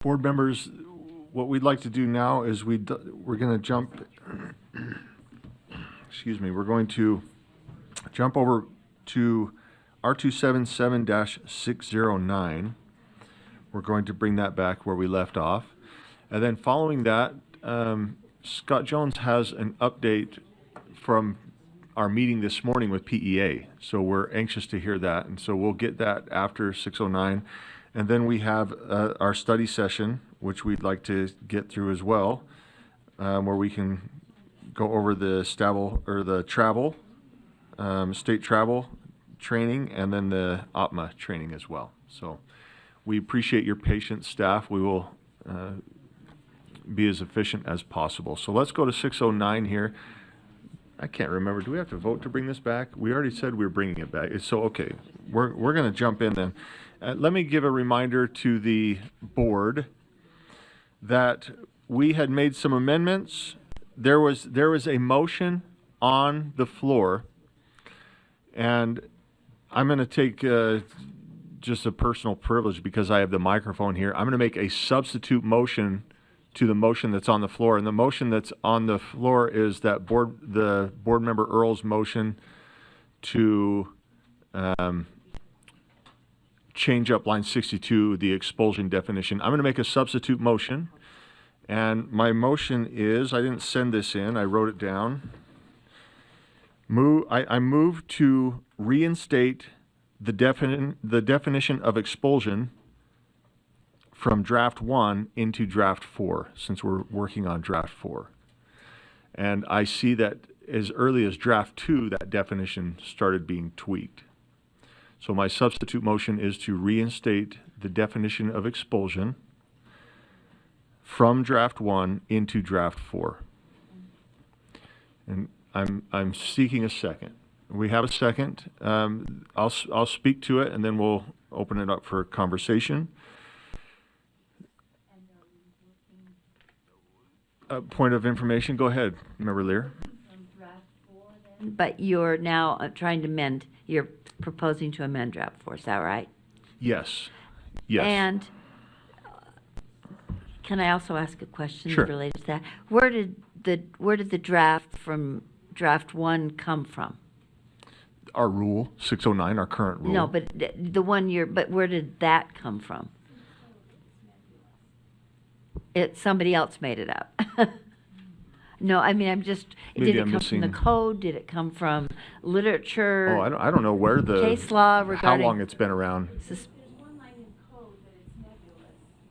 Board members, what we'd like to do now is we're going to jump, excuse me, we're going to jump over to R277-609. We're going to bring that back where we left off. And then following that, Scott Jones has an update from our meeting this morning with PEA. So we're anxious to hear that. And so we'll get that after 609. And then we have our study session, which we'd like to get through as well, where we can go over the travel, state travel training, and then the OPMA training as well. So we appreciate your patience, staff. We will be as efficient as possible. So let's go to 609 here. I can't remember. Do we have to vote to bring this back? We already said we were bringing it back. So, okay, we're going to jump in then. Let me give a reminder to the board that we had made some amendments. There was a motion on the floor, and I'm going to take just a personal privilege because I have the microphone here. I'm going to make a substitute motion to the motion that's on the floor, and the motion that's on the floor is that the board member Earl's motion to change up line 62, the expulsion definition. I'm going to make a substitute motion, and my motion is, I didn't send this in, I wrote it down. I move to reinstate the definition of expulsion from draft 1 into draft 4, since we're working on draft 4. And I see that as early as draft 2, that definition started being tweaked. So my substitute motion is to reinstate the definition of expulsion from draft 1 into draft 4. And I'm seeking a second. We have a second. I'll speak to it, and then we'll open it up for conversation. Point of information, go ahead, Member Lear. But you're now trying to amend, you're proposing to amend draft 4, is that right? Yes. Yes. And can I also ask a question Sure. related to that? Where did the draft from draft 1 come from? Our rule, 609, our current rule. No, but the one but where did that come from? Somebody else made it up. No, I mean, did Maybe it I'm come from the missing- code? Did it come from literature? Oh, I don't know where Case law how regarding- long it's been around.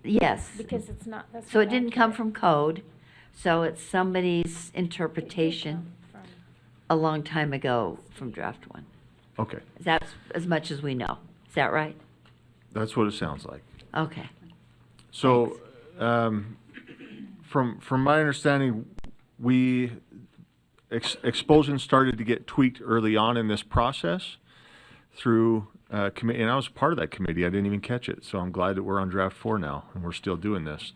Yes. Because it's not, that's So not it didn't come accurate. from code, so it's somebody's interpretation From- a long time ago from draft 1. Okay, That's as much as we know. Is that right? that's what it sounds like. Okay. So, from my understanding, expulsion started to get tweaked early on in this process through committee, and I was part of that committee. I didn't even catch it, so I'm glad that we're on draft 4 now and we're still doing this.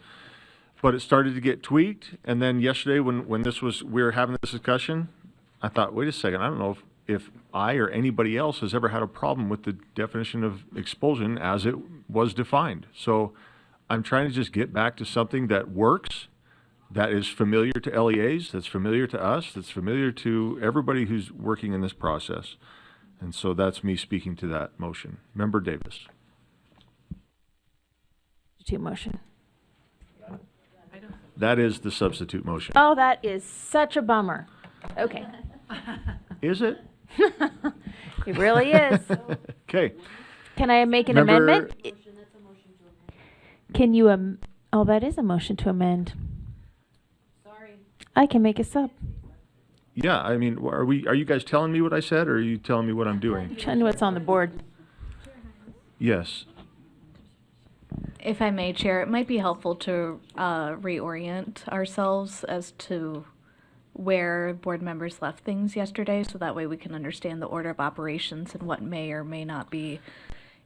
But it started to get tweaked, and then yesterday when we were having this discussion, I thought, wait a second, I don't know if I or anybody else has ever had a problem with the definition of expulsion as it was defined. So I'm trying to just get back to something that works, that is familiar to LEAs, that's familiar to us, that's familiar to everybody who's working in this process. And so that's me speaking to that motion. Member Davis. Substitute motion. That is the substitute motion. Oh, that is such a bummer. Okay. Is it? It really is. Okay. Can I make an Member- amendment? Can you, oh, that is a motion to amend. Sorry. I can make a sub. Yeah, I mean, are you guys telling me what I said, or are you telling me what I'm doing? Trying to what's on the board. Yes. If I may, Chair, it might be helpful to reorient ourselves as to where board members left things yesterday, so that way we can understand the order of operations and what may or may not be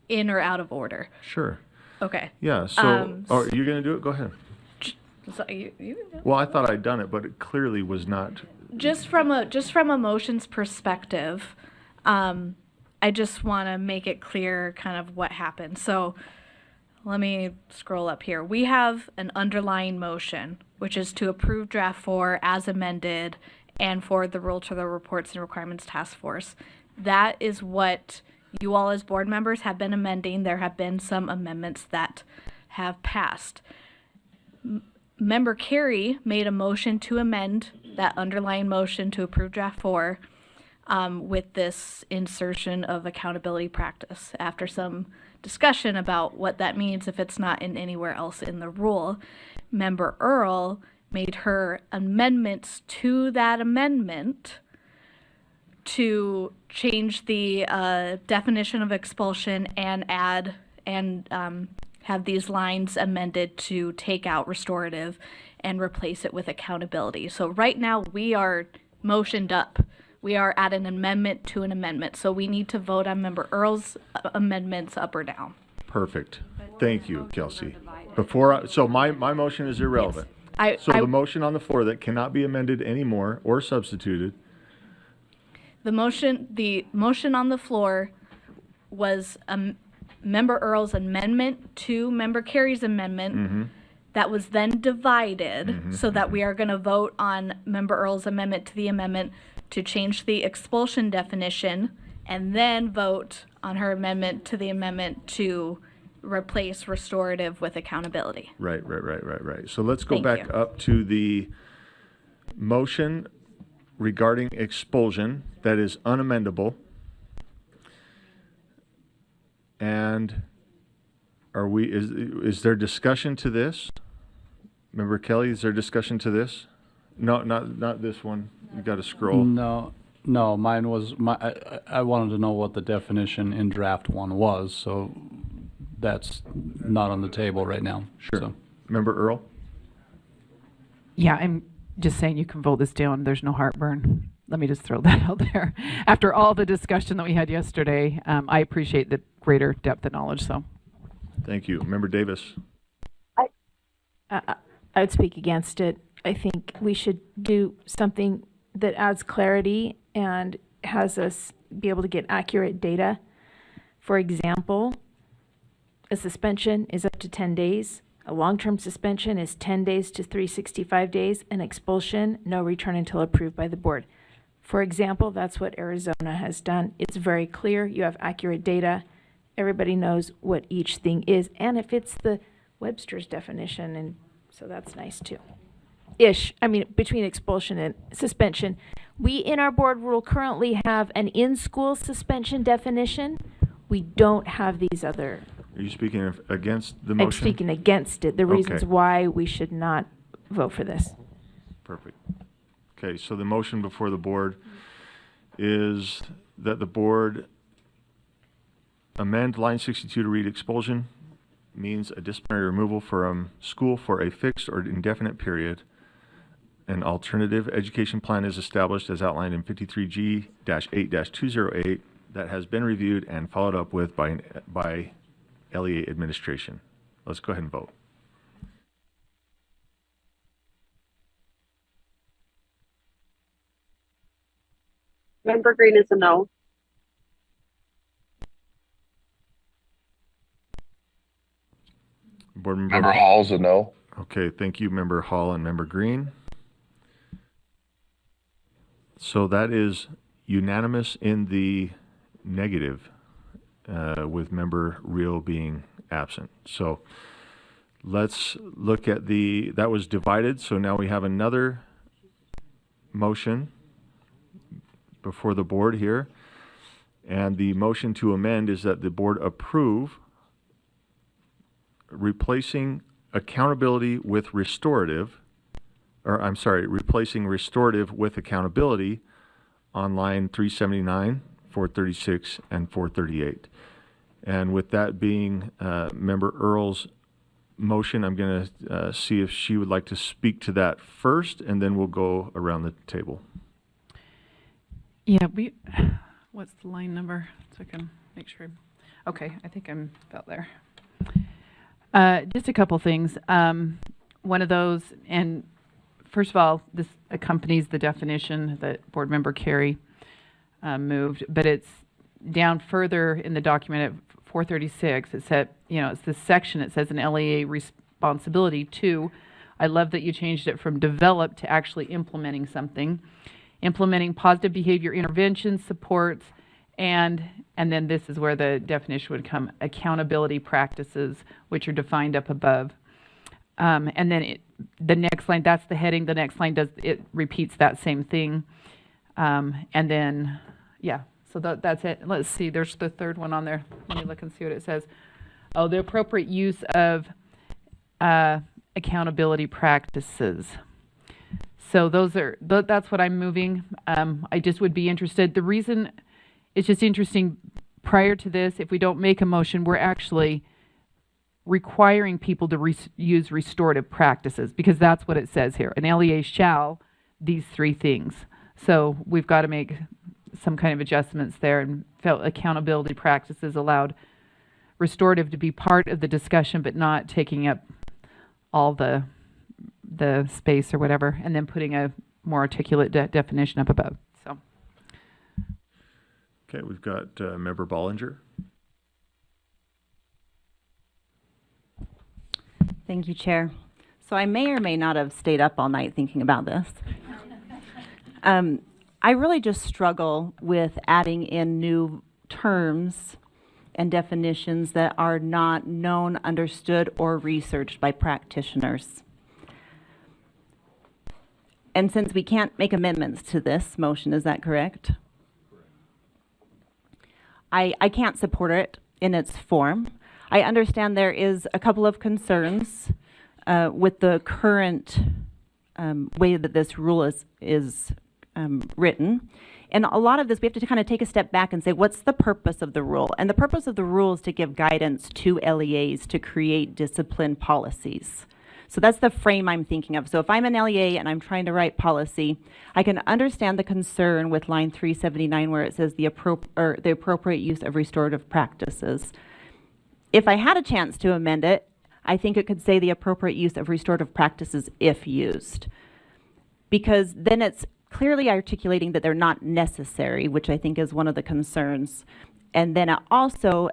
in or out of order. Sure. Okay. Yeah, so, oh, you're going to do it? Go ahead. So you can go. Well, I thought I'd done it, but it clearly was not. Just from a motions perspective, I just want to make it clear kind of what happened. So let me scroll up here. We have an underlying motion, which is to approve draft 4 as amended and forward the rule to the Reports and Requirements Task Force. That is what you all as board members have been amending. There have been some amendments that have passed. Member Carey made a motion to amend that underlying motion to approve draft 4 with this insertion of accountability practice. After some discussion about what that means if it's not in anywhere else in the rule, Member Earl made her amendments to that amendment to change the definition of expulsion and add and have these lines amended to take out restorative and replace it with accountability. So right now we are motioned up. We are at an amendment to an amendment. So we need to vote on Member Earl's amendments up or down. Perfect. Thank you, Kelsey. So my motion is irrelevant. So the motion on the floor that cannot be amended anymore or substituted. The motion on the floor was Member Earl's amendment to Member Carey's amendment that was then divided so that we are going to vote on Member Earl's amendment to the amendment to change the expulsion definition and then vote on her amendment to the amendment to replace restorative with accountability. Right. So let's go Thank back you. up to the motion regarding expulsion that is unamendable. And is there discussion to this? Member Kelly, is there discussion to this? No, not this one. You got to scroll. No, mine was, I wanted to know what the definition in draft 1 was, so that's not on the table right now. Sure. So. Member Earl? Yeah, I'm just saying you can vote this down. There's no heartburn. Let me just throw that out there. After all the discussion that we had yesterday, I appreciate the greater depth of knowledge, so. Thank you. Member Davis? I would speak against it. I think we should do something that adds clarity and has us be able to get accurate data. For example, a suspension is up to 10 days. A long-term suspension is 10 days to 365 days. An expulsion, no return until approved by the board. For example, that's what Arizona has done. It's very clear. You have accurate data. Everybody knows what each thing is, and it fits the Webster's definition, and so that's nice too. Between expulsion and suspension. We, in our board rule, currently have an in-school suspension definition. We don't have these other. Are you speaking against the motion? I'm speaking against it, the reasons Okay. why we should not vote for this. Perfect. Okay, so the motion before the board is that the board amend line 62 to read expulsion means a disciplinary removal from school for a fixed or indefinite period. An alternative education plan is established as outlined in 53G-8-208 that has been reviewed and followed up with by LEA administration. Let's go ahead and vote. Member Green is a no. Board Member Hall's a no. Okay, thank you, Member Hall and Member Green. So that is unanimous in the negative, with Member Reel being absent. So let's look at that was divided, so now we have another motion before the board here. And the motion to amend is that the board approve replacing accountability with restorative, replacing restorative with accountability on line 379, 436, and 438. And with that being Member Earl's motion, I'm going to see if she would like to speak to that first, and then we'll go around the table. Yeah, what's the line number? So I can make sure. Okay, I think I'm about there. Just a couple things. One of those, and first of all, this accompanies the definition that Board Member Carey moved, but it's down further in the document at 436, it said, it's this section, it says an LEA responsibility. 2, I love that you changed it from develop to actually implementing something. Implementing positive behavior interventions, supports, and then this is where the definition would come, accountability practices, which are defined up above. And then the next line, that's the heading, the next line it repeats that same thing. And then, yeah, so that's it. Let's see, there's the third one on there. Let me look and see what it says. Oh, the appropriate use of accountability practices. So that's what I'm moving. I just would be interested. The reason, it's just interesting, prior to this, if we don't make a motion, we're actually requiring people to use restorative practices, because that's what it says here. An LEA shall, these 3 things. So we've got to make some kind of adjustments there, and felt accountability practices allowed restorative to be part of the discussion, but not taking up all the space or whatever, and then putting a more articulate definition up above. So, Okay, we've got Member Bollinger. Thank you, Chair. So I may or may not have stayed up all night thinking about this. I really just struggle with adding in new terms and definitions that are not known, understood, or researched by practitioners. And since we can't make amendments to this motion, is that correct? I can't support it in its form. I understand there is a couple of concerns with the current way that this rule is written. And a lot of this, we have to kind of take a step back and say, what's the purpose of the rule? And the purpose of the rule is to give guidance to LEAs to create discipline policies. So that's the frame I'm thinking of. So if I'm an LEA and I'm trying to write policy, I can understand the concern with line 379 where it says the appropriate use of restorative practices. If I had a chance to amend it, I think it could say the appropriate use of restorative practices if used. Because then it's clearly articulating that they're not necessary, which I think is one of the concerns. And then it also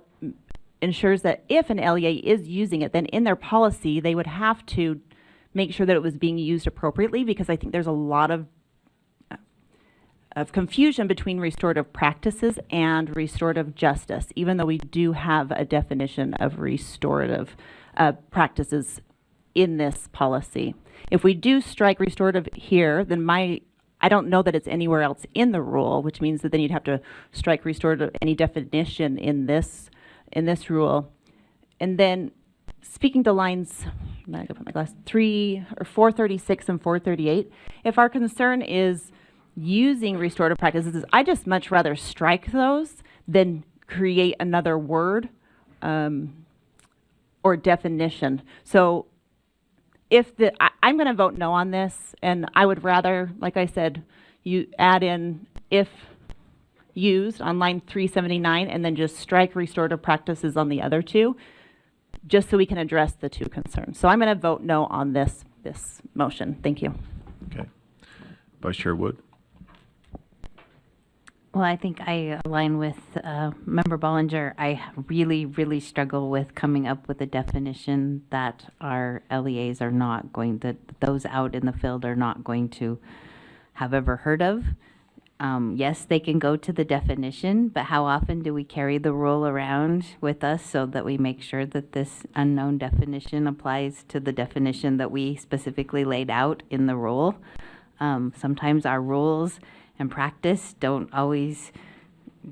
ensures that if an LEA is using it, then in their policy, they would have to make sure that it was being used appropriately, because I think there's a lot of confusion between restorative practices and restorative justice, even though we do have a definition of restorative practices in this policy. If we do strike restorative here, then I don't know that it's anywhere else in the rule, which means that then you'd have to strike restorative, any definition in this rule. And then speaking to lines, I'm gonna go put my glass, 436 and 438, if our concern is using restorative practices, I just much rather strike those than create another word or definition. So I'm going to vote no on this, and I would rather, like I said, you add in if used on line 379 and then just strike restorative practices on the other 2, just so we can address the 2 concerns. So I'm going to vote no on this motion. Thank you. Okay. Vice Chair Wood. Well, I think I align with Member Bollinger. I really, really struggle with coming up with a definition that our LEAs are not going to, those out in the field are not going to have ever heard of. Yes, they can go to the definition, but how often do we carry the rule around with us so that we make sure that this unknown definition applies to the definition that we specifically laid out in the rule? Sometimes our rules and practice don't always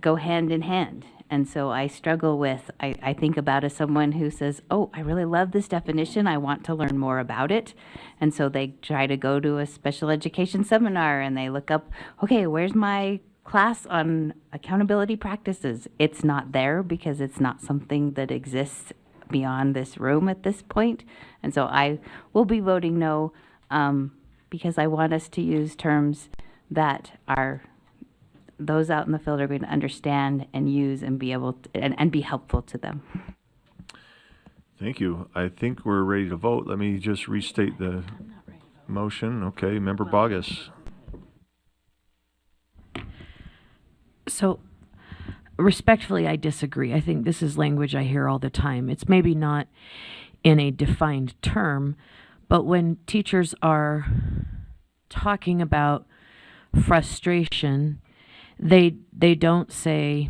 go hand in hand. And so I struggle with, I think about as someone who says, oh, I really love this definition, I want to learn more about it. And so they try to go to a special education seminar and they look up, okay, where's my class on accountability practices? It's not there because it's not something that exists beyond this room at this point. And so I will be voting no because I want us to use terms that are those out in the field are going to understand and use and be able to, and be helpful to them. Thank you. I think we're ready to vote. Let me just restate the motion. Okay, Member Bogus. So respectfully, I disagree. I think this is language I hear all the time. It's maybe not in a defined term, but when teachers are talking about frustration, they don't say,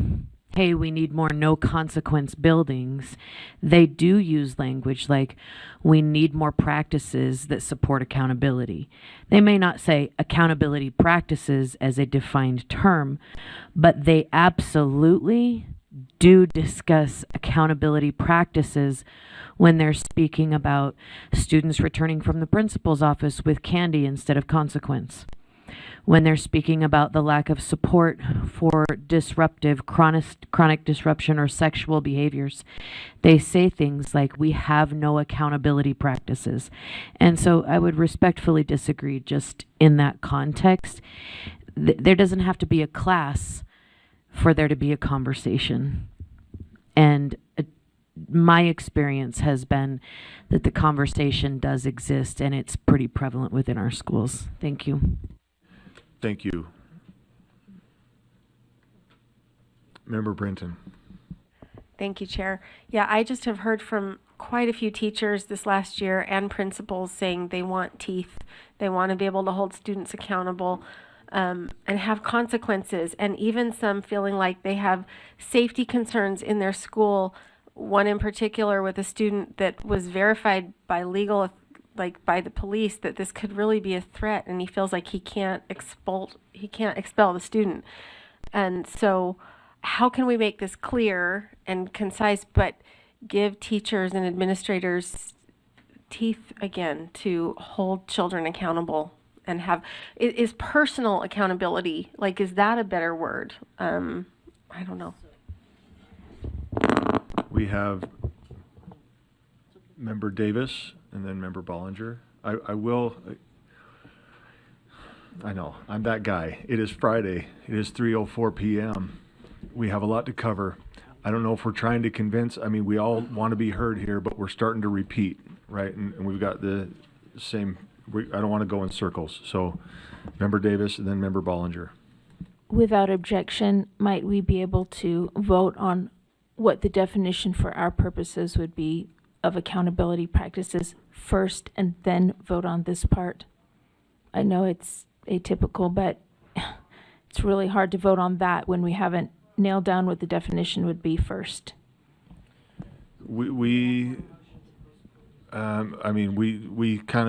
hey, we need more no consequence buildings. They do use language like, we need more practices that support accountability. They may not say accountability practices as a defined term, but they absolutely do discuss accountability practices when they're speaking about students returning from the principal's office with candy instead of consequence. When they're speaking about the lack of support for disruptive, chronic disruption or sexual behaviors, they say things like, we have no accountability practices. And so I would respectfully disagree just in that context. There doesn't have to be a class for there to be a conversation. And my experience has been that the conversation does exist and it's pretty prevalent within our schools. Thank you. Thank you. Member Brenton. Thank you, Chair. Yeah, I just have heard from quite a few teachers this last year and principals saying they want teeth. They want to be able to hold students accountable and have consequences, and even some feeling like they have safety concerns in their school. One in particular with a student that was verified by by the police that this could really be a threat, and he feels like he can't expel the student. And so how can we make this clear and concise, but give teachers and administrators teeth again to hold children accountable and have, is personal accountability, like, is that a better word? I don't know. We have Member Davis and then Member Bollinger. I know, I'm that guy. It is Friday. It is 3:04 p.m. We have a lot to cover. I don't know if we're trying to convince, I mean, we all want to be heard here, but we're starting to repeat, right? And we've got the same, I don't want to go in circles. So Member Davis and then Member Bollinger. Without objection, might we be able to vote on what the definition for our purposes would be of accountability practices first and then vote on this part? I know it's atypical, but it's really hard to vote on that when we haven't nailed down what the definition would be first. We kind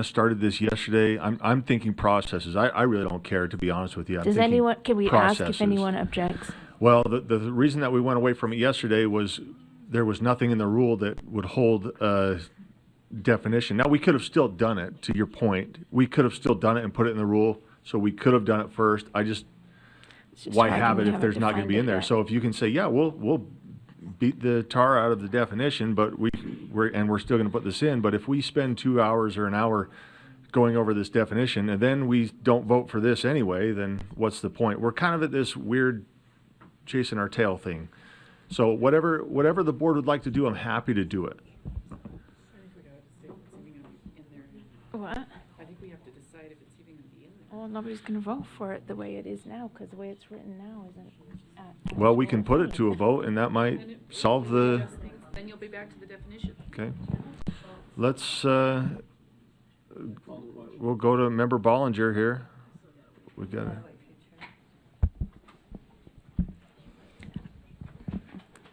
of started this yesterday. I'm thinking processes. I really don't care, to be honest with you. Can we ask if anyone objects? Well, the reason that we went away from it yesterday was there was nothing in the rule that would hold a definition. Now, we could have still done it, to your point. We could have still done it and put it in the rule, so we could have done it first. Why have it if there's not going to be in there? So if you can say, yeah, we'll beat the tar out of the definition, but we're still going to put this in. But if we spend 2 hours or an hour going over this definition and then we don't vote for this anyway, then what's the point? We're kind of at this weird chasing our tail thing. So whatever the board would like to do, I'm happy to do it. What? I think we have to decide if it's even going to be in there. Well, nobody's going to vote for it the way it is now, because the way it's written now isn't. Well, we can put it to a vote, and that might solve the. Then you'll be back to the definition. Okay. Let's. We'll go to Member Bollinger here. We got.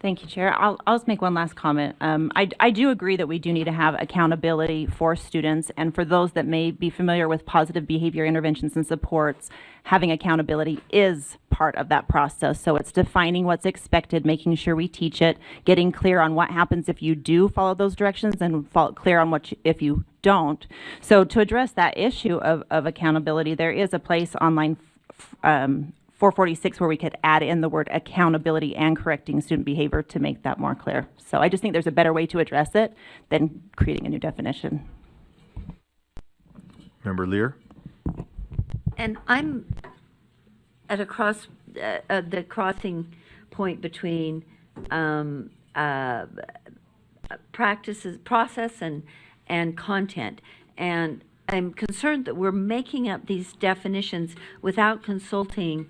Thank you, Chair. I'll just make one last comment. I do agree that we do need to have accountability for students, and for those that may be familiar with positive behavior interventions and supports, having accountability is part of that process. So it's defining what's expected, making sure we teach it, getting clear on what happens if you do follow those directions, and clear on what if you don't. So to address that issue of accountability, there is a place online 446 where we could add in the word accountability and correcting student behavior to make that more clear. So I just think there's a better way to address it than creating a new definition. Member Lear? And I'm at the crossing point between process and content. And I'm concerned that we're making up these definitions without consulting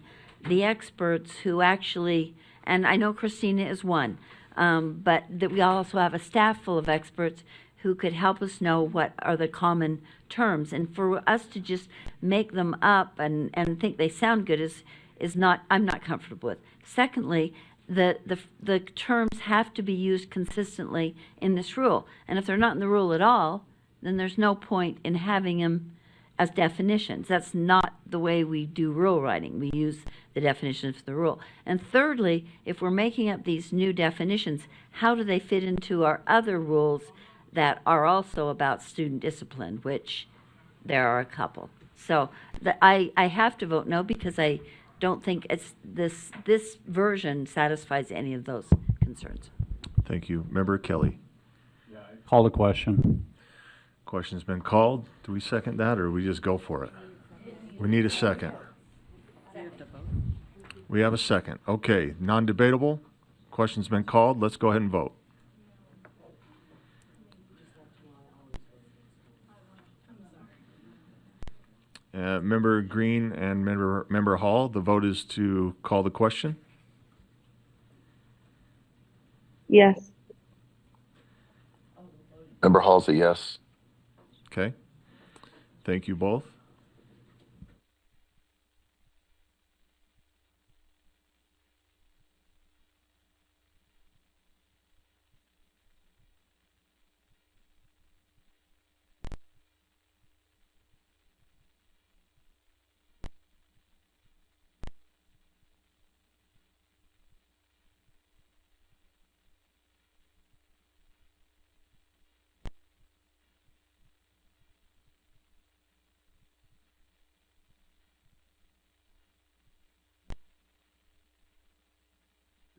the experts who actually And I know Christina is one, but that we also have a staff full of experts who could help us know what are the common terms. And for us to just make them up and think they sound good is not, I'm not comfortable with. Secondly, the terms have to be used consistently in this rule. And if they're not in the rule at all, then there's no point in having them as definitions. That's not the way we do rule writing. We use the definitions for the rule. And thirdly, if we're making up these new definitions, how do they fit into our other rules that are also about student discipline, which there are a couple. So I have to vote no because I don't think it's this version satisfies any of those concerns. Thank you. Member Kelly. Call the question. Question's been called. Do we second that, or we just go for it? We need a second. We have a second. Okay, non-debatable. Question's been called. Let's go ahead and vote. Member Green and Member Hall, the vote is to call the question. Yes. Member Hall's a yes. Okay. Thank you both.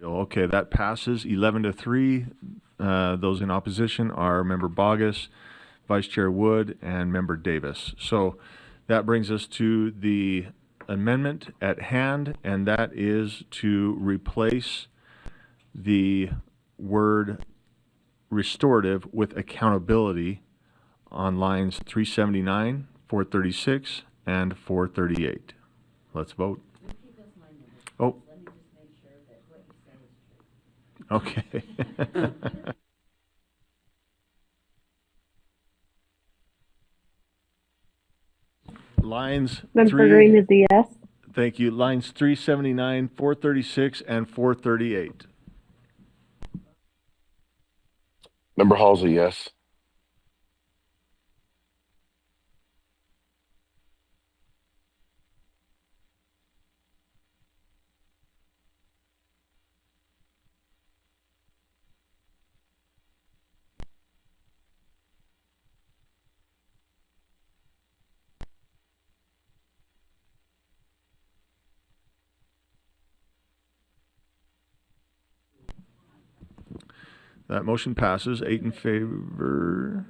Okay, that passes 11-3. Those in opposition are Member Bogus, Vice Chair Wood, and Member Davis. So that brings us to the amendment at hand, and that is to replace the word restorative with accountability on lines 379, 436, and 438. Let's vote. Oh. Okay. Lines Member Green is a yes. Thank you. Lines 379, 436, and 438. Member Hall's a yes. That motion passes, 8 in favor.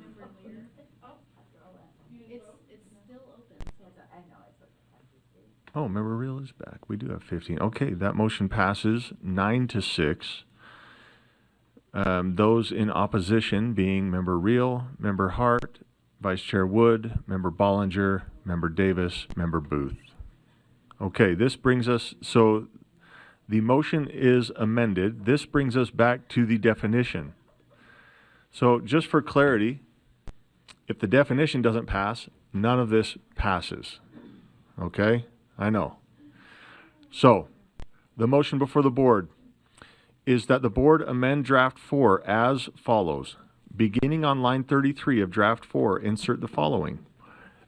Oh, Member Real is back. We do have 15. Okay, that motion passes 9-6. Those in opposition being Member Real, Member Hart, Vice Chair Wood, Member Bollinger, Member Davis, Member Booth. Okay, this brings us, so the motion is amended. This brings us back to the definition. So just for clarity, if the definition doesn't pass, none of this passes. Okay? I know. So, the motion before the board is that the board amend draft 4 as follows. Beginning on line 33 of draft 4, insert the following.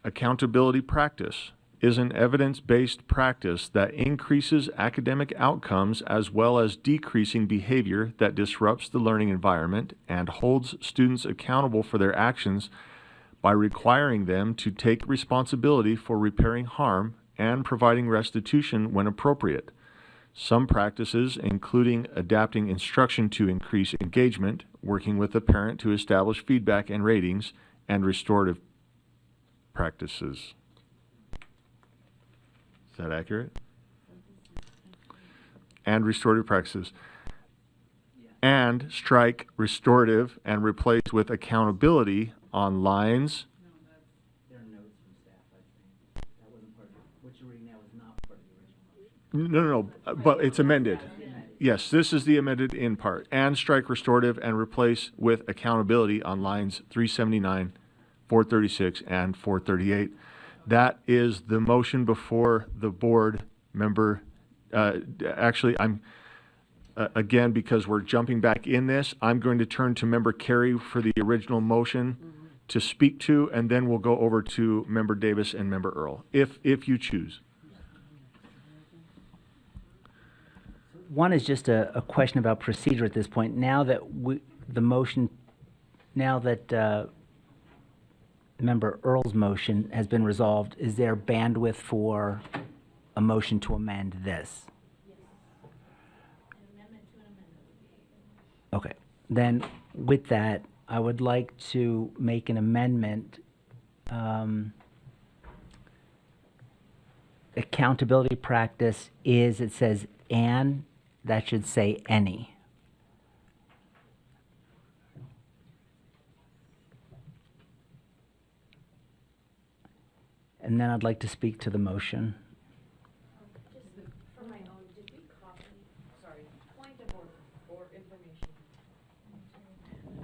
Accountability practice is an evidence-based practice that increases academic outcomes as well as decreasing behavior that disrupts the learning environment and holds students accountable for their actions by requiring them to take responsibility for repairing harm and providing restitution when appropriate. Some practices, including adapting instruction to increase engagement, working with the parent to establish feedback and ratings, and restorative practices. Is that accurate? And restorative practices. And strike restorative and replace with accountability on lines. No, but it's amended. Yes, this is the amended in part. And strike restorative and replace with accountability on lines 379, 436, and 438. That is the motion before the board member. Actually, I'm, again, because we're jumping back in this, I'm going to turn to Member Carey for the original motion to speak to, and then we'll go over to Member Davis and Member Earl, if you choose. One is just a question about procedure at this point. Now that Member Earl's motion has been resolved, is there bandwidth for a motion to amend this? Okay, then with that, I would like to make an amendment. Accountability practice is, it says and, that should say any. And then I'd like to speak to the motion.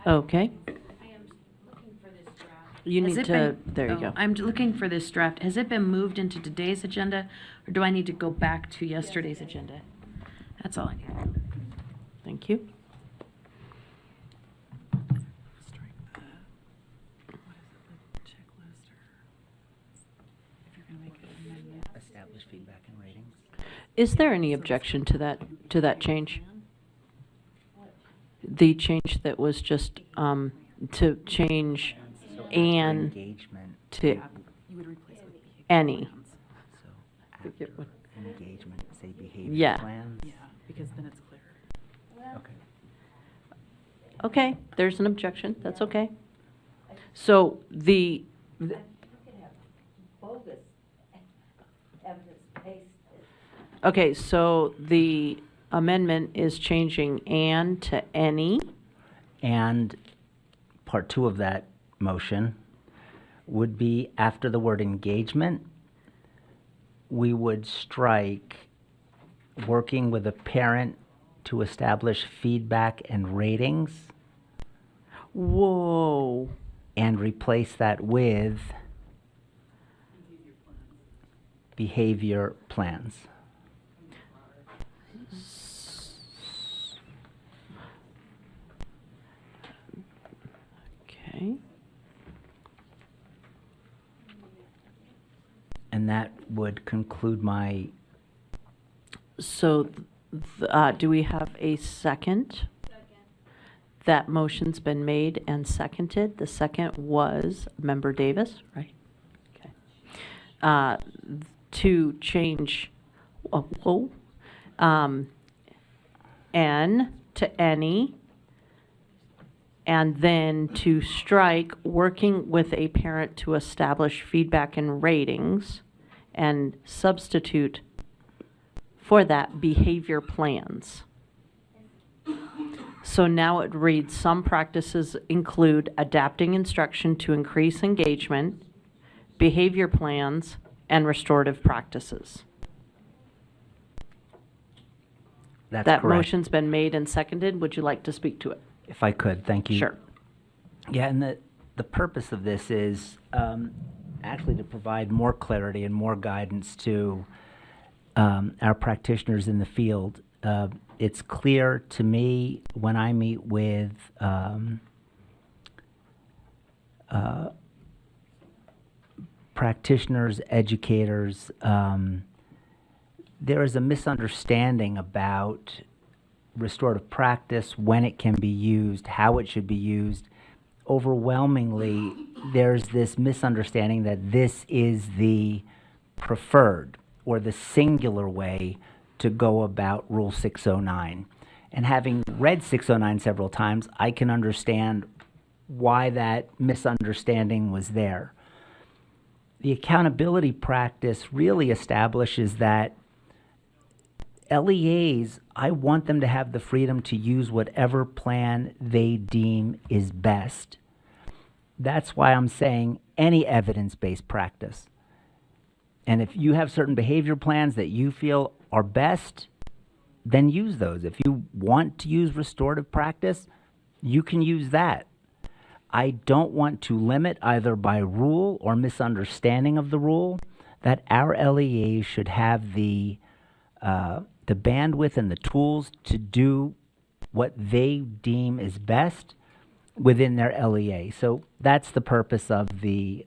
Okay. You Has need it to, been- there you go. I'm looking for this draft. Has it been moved into today's agenda, or do I need to go back to yesterday's agenda? That's all I need. Thank you. Establish feedback and ratings. Is there any objection to that change? The change that was just, to change and Engagement, to any. so after engagement, say behavior Yeah. plans. Because then it's clearer. Okay. Okay, there's an objection, that's okay. So the, okay, so the amendment is changing and to any. And part two of that motion would be after the word engagement, we would strike working with a parent to establish feedback and ratings Whoa. and replace that with behavior plans. Okay. And that would conclude my, So, do we have a second? That motion's been made and seconded. The second was Member Davis, right? Okay. To change, N to any, and then to strike working with a parent to establish feedback and ratings, and substitute for that behavior plans. So now it reads, some practices include adapting instruction to increase engagement, behavior plans, and restorative practices. that's That correct. motion's been made and seconded. Would you like to speak to it? If I could, thank you. Sure. Yeah, and the purpose of this is actually to provide more clarity and more guidance to our practitioners in the field. It's clear to me when I meet with practitioners, educators, there is a misunderstanding about restorative practice, when it can be used, how it should be used. Overwhelmingly, there's this misunderstanding that this is the preferred or the singular way to go about Rule 609. And having read 609 several times, I can understand why that misunderstanding was there. The accountability practice really establishes that LEAs, I want them to have the freedom to use whatever plan they deem is best. That's why I'm saying any evidence-based practice. And if you have certain behavior plans that you feel are best, then use those. If you want to use restorative practice, you can use that. I don't want to limit either by rule or misunderstanding of the rule that our LEAs should have the bandwidth and the tools to do what they deem is best within their LEA. So that's the purpose of the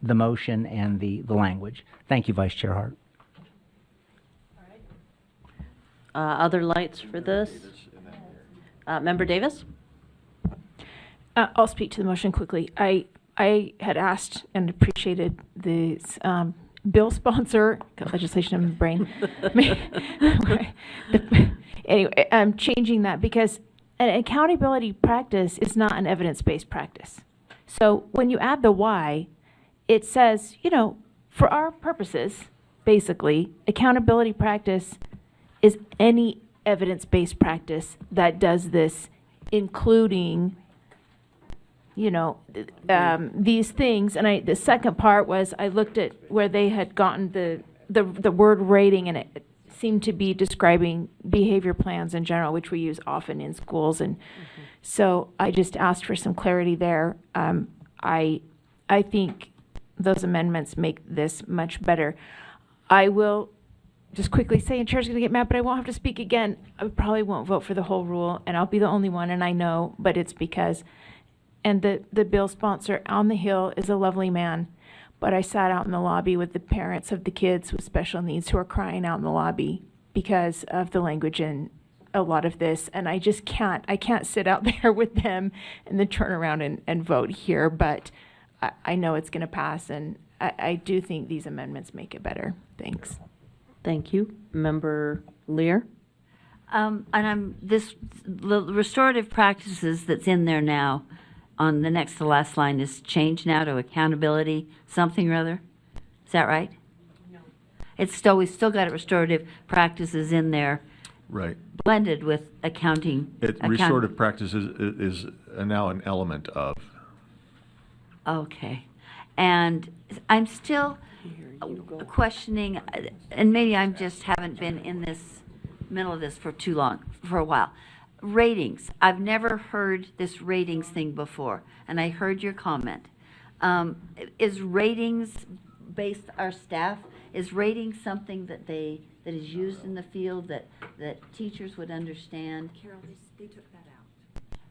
motion and the language. Thank you, Vice Chair Hart. Other lights for this? Member Davis? I'll speak to the motion quickly. I had asked and appreciated this bill sponsor, got legislation in my brain. Anyway, I'm changing that because an accountability practice is not an evidence-based practice. So when you add the Y, it says, you know, for our purposes, basically, accountability practice is any evidence-based practice that does this, including, you know, these things. And the second part was I looked at where they had gotten the word rating, and it seemed to be describing behavior plans in general, which we use often in schools. And so I just asked for some clarity there. I think those amendments make this much better. I will just quickly say, and Chair's going to get mad, but I won't have to speak again. I probably won't vote for the whole rule, and I'll be the only one, and I know, but it's because, and the bill sponsor on the Hill is a lovely man, but I sat out in the lobby with the parents of the kids with special needs who are crying out in the lobby because of the language in a lot of this, and I just can't sit out there with them and then turn around and vote here, but I know it's going to pass, and I do think these amendments make it better. Thanks. Thank you. Member Lear? And the restorative practices that's in there now, on the next to last line, is changed now to accountability something or other. Is that right? No. We still got restorative practices in there, Right. blended with accounting. Restorative practices is now an element of. Okay. And I'm still questioning, and maybe I just haven't been in this middle of this for a while. Ratings. I've never heard this ratings thing before, and I heard your comment. Is ratings based, our staff, is ratings something that is used in the field that teachers would understand? Carol, they took that out.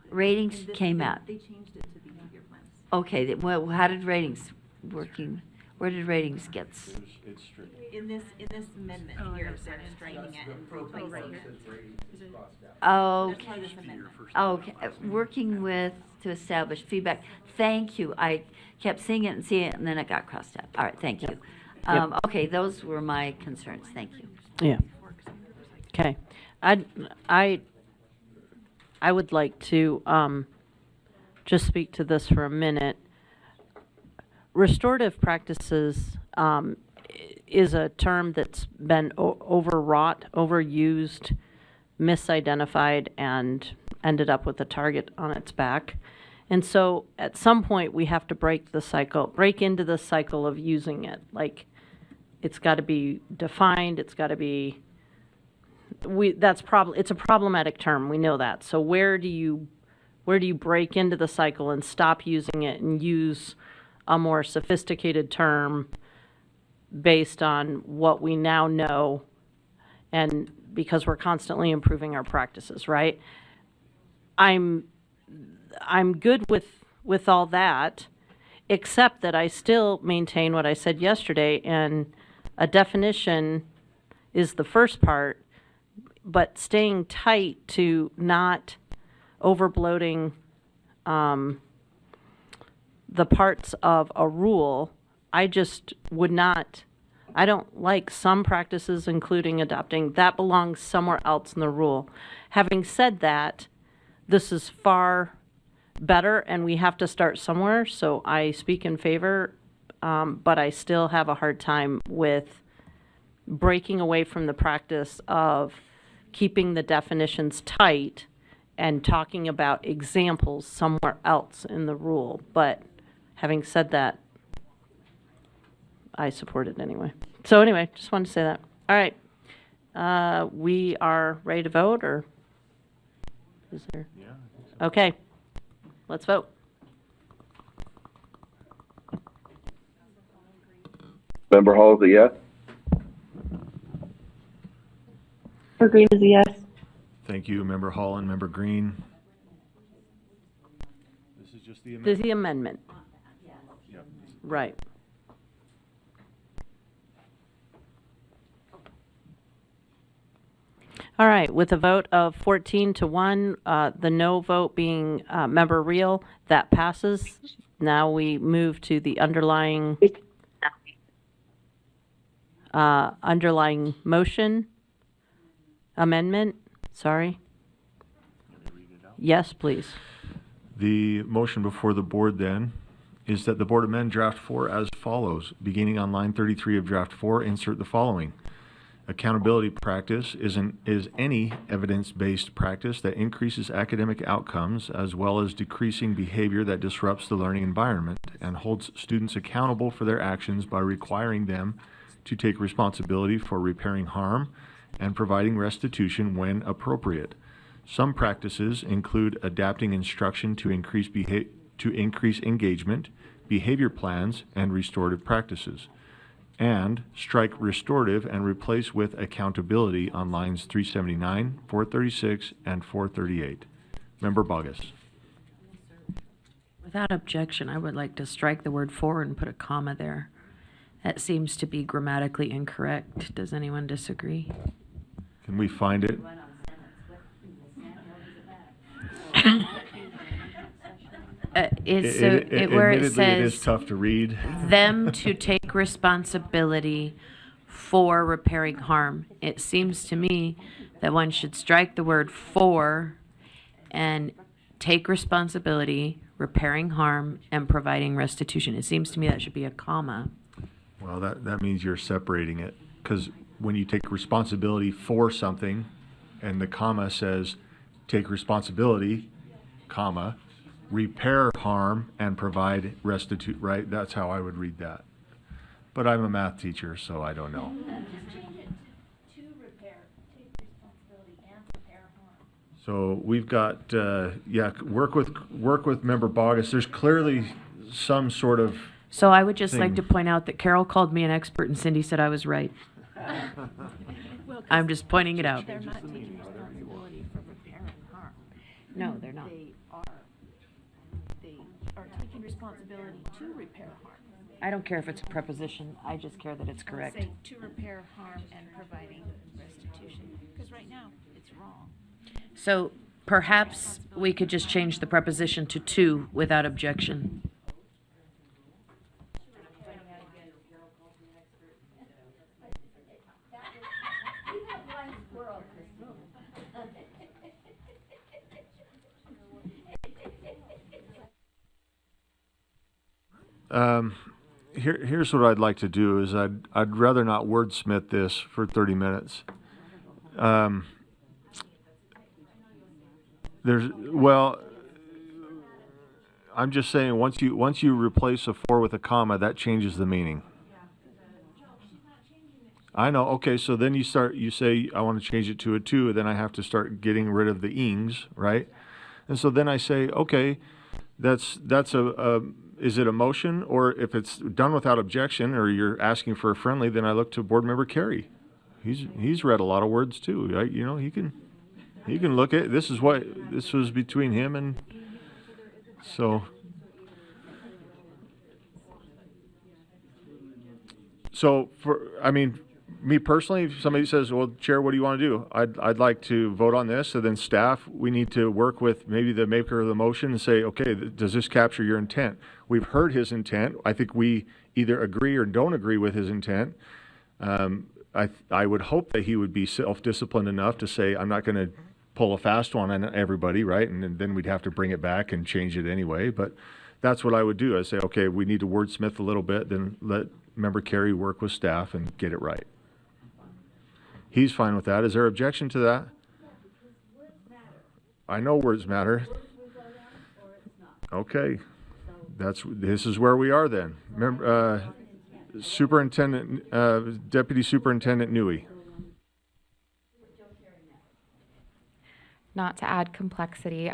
Ratings came out. They changed it to behavior plans. Okay, well, how did ratings working? Where did ratings get? In this amendment here, they're striking it and replacing it. Okay. Okay, working with to establish feedback. Thank you. I kept seeing it and seeing it, and then it got crossed out. All right, thank you. Okay, those were my concerns. Thank you. Yeah. Okay. I would like to just speak to this for a minute. Restorative practices is a term that's been overwrought, overused, misidentified, and ended up with a target on its back. And so at some point we have to break into the cycle of using it. Like, it's got to be defined, it's got to be, it's a problematic term, we know that. So where do you break into the cycle and stop using it and use a more sophisticated term based on what we now know, and because we're constantly improving our practices, right? I'm good with all that, except that I still maintain what I said yesterday, and a definition is the first part, but staying tight to not overbloating the parts of a rule. I just would not, I don't like some practices, including adopting. That belongs somewhere else in the rule. Having said that, this is far better, and we have to start somewhere, so I speak in favor, but I still have a hard time with breaking away from the practice of keeping the definitions tight and talking about examples somewhere else in the rule. But having said that, I support it anyway. So anyway, just wanted to say that. All right. We are ready to vote, or is there? Okay, let's vote. Member Halsey, yes. Member Green is a yes. Thank you, Member Hall and Member Green. This is just the This is the amendment. Yep. Right. All right, with a vote of 14 to 1, the no vote being Member Reel, that passes. Now we move to the underlying motion, amendment, sorry. Yes, please. The motion before the board then is that the board amend draft 4 as follows. Beginning on line 33 of draft 4, insert the following. Accountability practice is any evidence-based practice that increases academic outcomes as well as decreasing behavior that disrupts the learning environment and holds students accountable for their actions by requiring them to take responsibility for repairing harm and providing restitution when appropriate. Some practices include adapting instruction to increase engagement, behavior plans, and restorative practices. And strike restorative and replace with accountability on lines 379, 436, and 438. Member Bogus. Without objection, I would like to strike the word for and put a comma there. That seems to be grammatically incorrect. Does anyone disagree? Can we find it? Where it Admittedly, says it is tough to read. them to take responsibility for repairing harm. It seems to me that one should strike the word for and take responsibility, repairing harm, and providing restitution. It seems to me that should be a comma. Well, that means you're separating it, because when you take responsibility for something, and the comma says, take responsibility, comma, repair harm, and provide restitute, right? That's how I would read that. But I'm a math teacher, so I don't know. So we've got, work with Member Bogus. There's clearly some sort of So I would just like thing. to point out that Carol called me an expert and Cindy said I was right. I'm just pointing it out. They're not taking responsibility for repairing harm. No, they're not. They are taking responsibility to repair harm. I don't care if it's a preposition. I just care that it's correct. Say to repair harm and providing restitution, because right now it's wrong. So perhaps we could just change the preposition to without objection. Here's what I'd like to do is I'd rather not wordsmith this for 30 minutes. I'm just saying once you replace a for with a comma, that changes the meaning. I know. Okay, so then you say I want to change it to a to, then I have to start getting rid of the ings, right? And so then I say, okay, that's is it a motion, or if it's done without objection, or you're asking for a friendly, then I look to Board Member Carey. He's read a lot of words too, right? You know, he can look at this was between him and so. Me personally, if somebody says, well, Chair, what do you want to do? I'd like to vote on this, and then staff, we need to work with maybe the maker of the motion and say, okay, does this capture your intent? We've heard his intent. I think we either agree or don't agree with his intent. I would hope that he would be self-disciplined enough to say, I'm not going to pull a fast one on everybody, right? And then we'd have to bring it back and change it anyway. But that's what I would do. I'd say, okay, we need to wordsmith a little bit, then let Member Carey work with staff and get it right. He's fine with that. Is there objection to that? I know words matter. Okay. This is where we are then. Remember, Deputy Superintendent Newey. not to add complexity.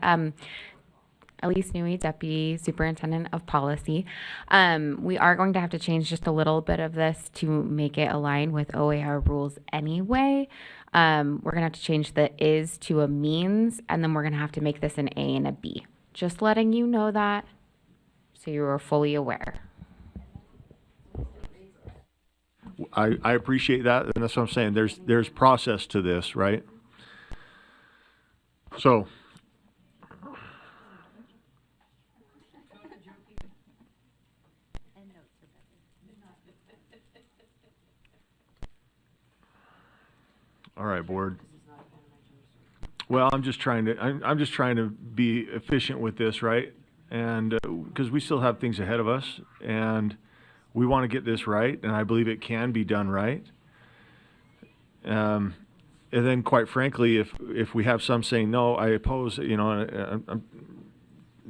Elise Newey, Deputy Superintendent of Policy. We are going to have to change just a little bit of this to make it align with OAR rules anyway. We're going to have to change the is to a means, and then we're going to have to make this an A and a B. Just letting you know that so you are fully aware. I appreciate that, and that's what I'm saying. There's process to this, right? So, all right, board. Well, I'm just trying to be efficient with this, right? And because we still have things ahead of us, and we want to get this right, and I believe it can be done right. And then, quite frankly, if we have some saying no, I oppose. You know, I'm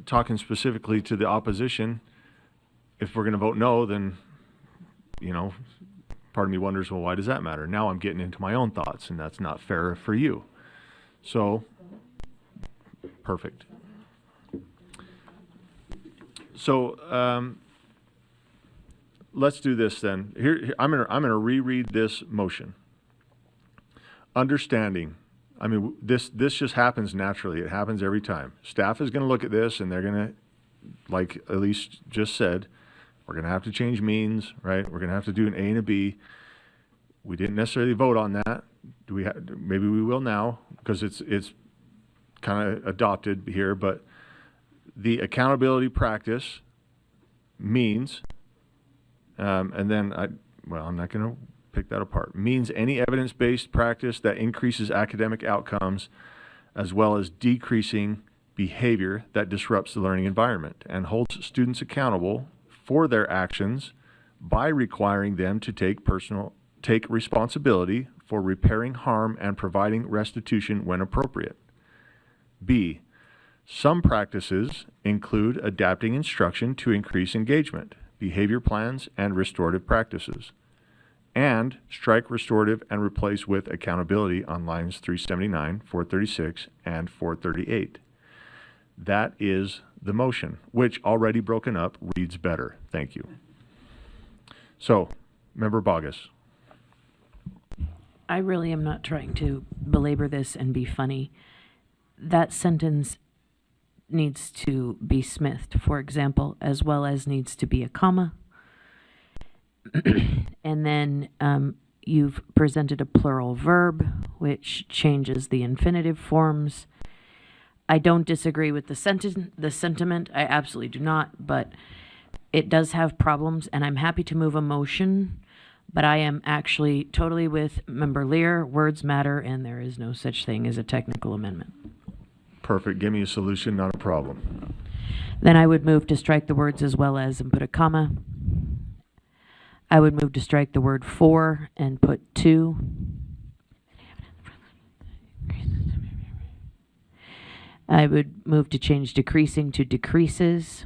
talking specifically to the opposition. If we're going to vote no, then, you know, part of me wonders, well, why does that matter? Now I'm getting into my own thoughts, and that's not fair for you. So, perfect. So, let's do this then. Here, I'm gonna reread this motion. Understanding. I mean, this just happens naturally. It happens every time. Staff is going to look at this, and they're going to, like Elise just said, we're going to have to change means, right? We're going to have to do an A and a B. We didn't necessarily vote on that. Do we? Maybe we will now, because it's kind of adopted here. But the accountability practice means, and then I'm not going to pick that apart. Means any evidence-based practice that increases academic outcomes, as well as decreasing behavior that disrupts the learning environment, and holds students accountable for their actions by requiring them to take responsibility for repairing harm and providing restitution when appropriate. B, some practices include adapting instruction to increase engagement, behavior plans, and restorative practices, and strike restorative and replace with accountability on lines 379, 436, and 438. That is the motion, which already broken up reads better. Thank you. So, Member Bogus. I really am not trying to belabor this and be funny. That sentence needs to be smithed, for example, as well as needs to be a comma. And then you've presented a plural verb, which changes the infinitive forms. I don't disagree with the sentiment. I absolutely do not, but it does have problems, and I'm happy to move a motion, but I am actually totally with Member Lear. Words matter, and there is no such thing as a technical amendment. Perfect. Give me a solution, not a problem. Then I would move to strike the words as well as and put a comma. I would move to strike the word for and put to. I would move to change decreasing to decreases.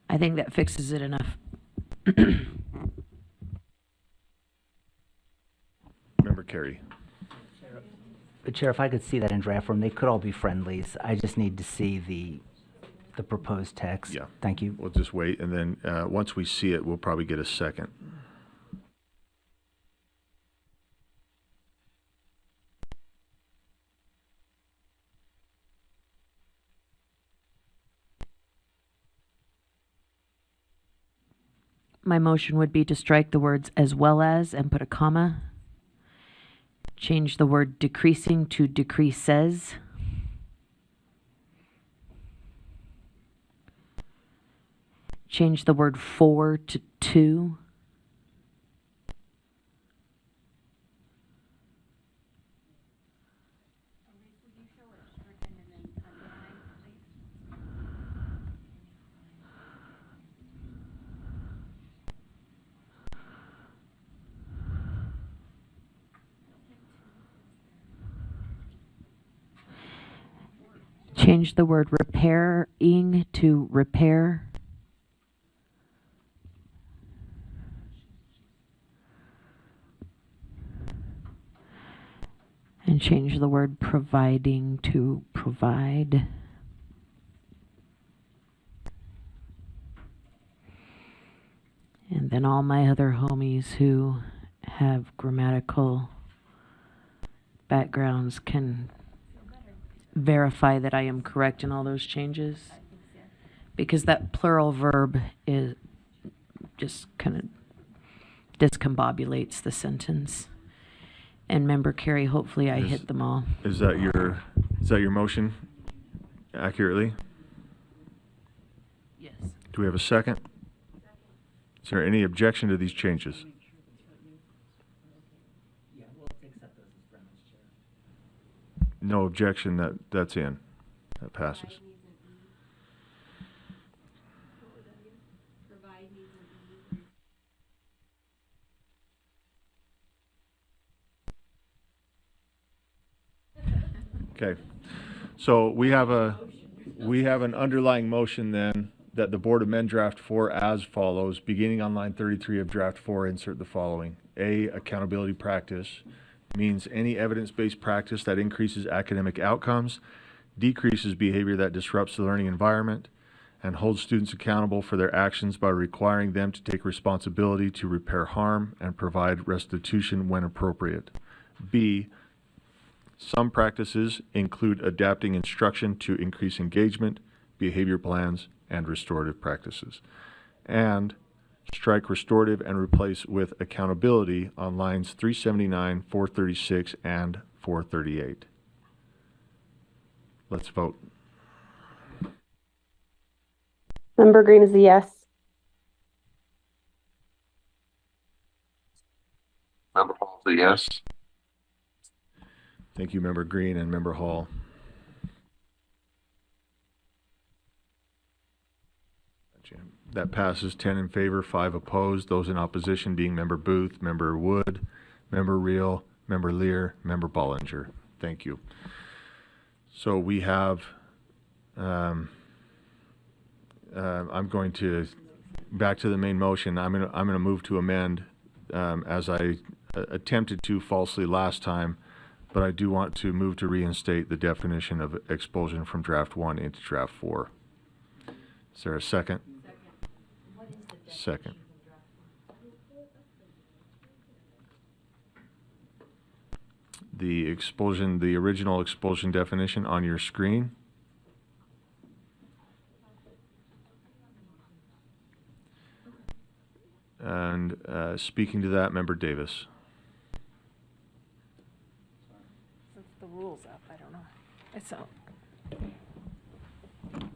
I think that fixes it enough. Member Carey. Chair, if I could see that in draft form, they could all be friendlies. I just need to see the proposed text. Yeah. Thank you. We'll just wait, and then once we see it, we'll probably get a second. My motion would be to strike the words as well as and put a comma. Change the word decreasing to decreases. Change the word for to to. Change the word repairing to repair. And change the word providing to provide. And then all my other homies who have grammatical backgrounds can verify that I am correct in all those changes. Because that plural verb is just kind of discombobulates the sentence. And Member Carey, hopefully I hit them all. Is that your motion accurately? Yes. Do we have a second? Is there any objection to these changes? No objection, that's in. That passes. Okay, so we have an underlying motion then that the board amend draft 4 as follows. Beginning on line 33 of draft 4, insert the following. A, accountability practice means any evidence-based practice that increases academic outcomes, decreases behavior that disrupts the learning environment, and holds students accountable for their actions by requiring them to take responsibility to repair harm and provide restitution when appropriate. B, some practices include adapting instruction to increase engagement, behavior plans, and restorative practices. And strike restorative and replace with accountability on lines 379, 436, and 438. Let's vote. Member Green is a yes. Member Hall is a yes. Thank you, Member Green and Member Hall. That passes 10 in favor, 5 opposed. Those in opposition being Member Booth, Member Wood, Member Reel, Member Lear, Member Bollinger. Thank you. So we have, I'm going to, back to the main motion, I'm going to move to amend as I attempted to falsely last time, but I do want to move to reinstate the definition of expulsion from draft 1 into draft 4. Is there a second? Second. The expulsion, the original expulsion definition on your screen. And speaking to that, Member Davis. The rules up, I don't know.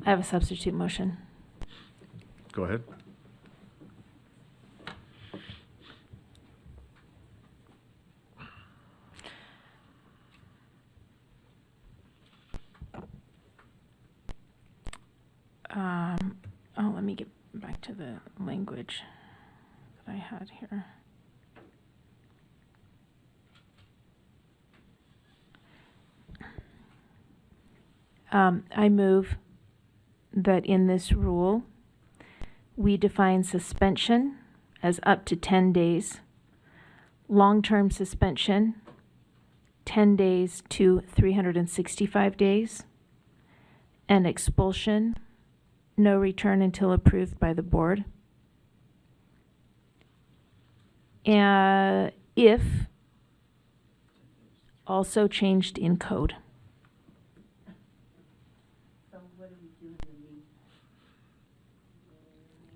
I have a substitute motion. Go ahead. Let me get back to the language that I had here. I move that in this rule, we define suspension as up to 10 days, long-term suspension, 10 days to 365 days, and expulsion, no return until approved by the board. If also changed in code.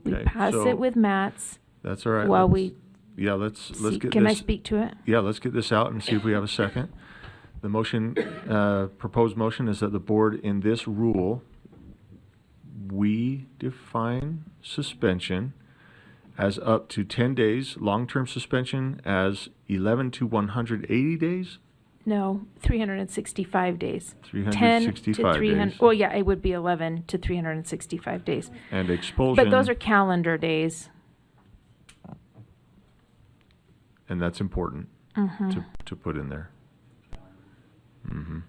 We Okay, pass so it with Matt's. That's all right. While let's- we Yeah, let's get can I this. speak to it? Yeah, let's get this out and see if we have a second. The motion, proposed motion is that the board in this rule, we define suspension as up to 10 days, long-term suspension as 11 to 180 days? No, 365 days. 365 10 to 300. days. Well, yeah, it would be 11 to 365 days. And expulsion. But those are calendar days. And that's important Mhm. to put in there. Mm-hmm.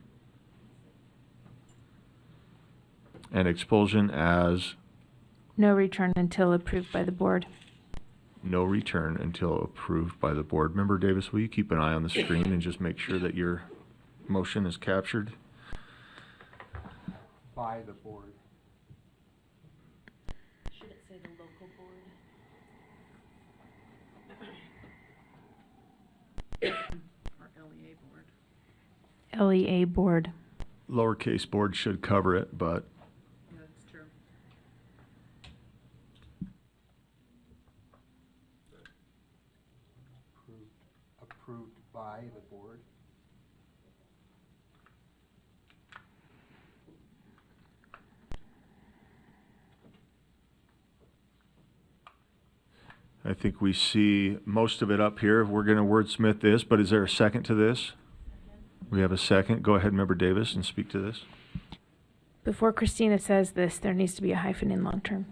and expulsion as No return until approved by the board. no return until approved by the board. Member Davis, will you keep an eye on the screen and just make sure that your motion is captured? By the board. Should it say the local board? Or LEA board. LEA board. Lowercase board should cover it, but Yeah, that's true. Approved by the board. I think we see most of it up here. We're going to wordsmith this, but is there a second to this? We have a second. Go ahead, Member Davis, and speak to this. Before Christina says this, there needs to be a hyphen in long term.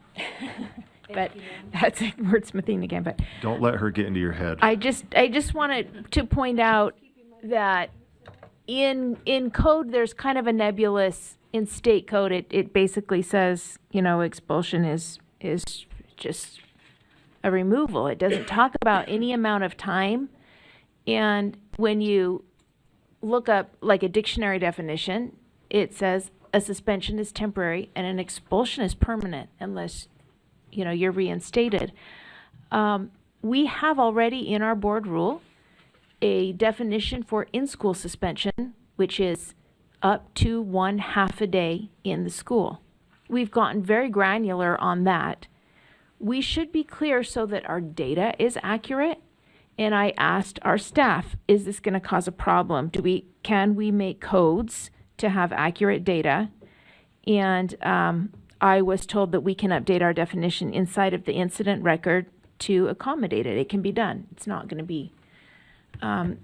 But that's wordsmithing again, but Don't let her get into your head. I just wanted to point out that in code, there's kind of a nebulous, in state code, it basically says, expulsion is just a removal. It doesn't talk about any amount of time. And when you look up like a dictionary definition, it says a suspension is temporary and an expulsion is permanent unless, you're reinstated. We have already in our board rule a definition for in-school suspension, which is up to 1/2 a day in the school. We've gotten very granular on that. We should be clear so that our data is accurate. And I asked our staff, is this going to cause a problem? Can we make codes to have accurate data? And I was told that we can update our definition inside of the incident record to accommodate it. It can be done. It's not going to be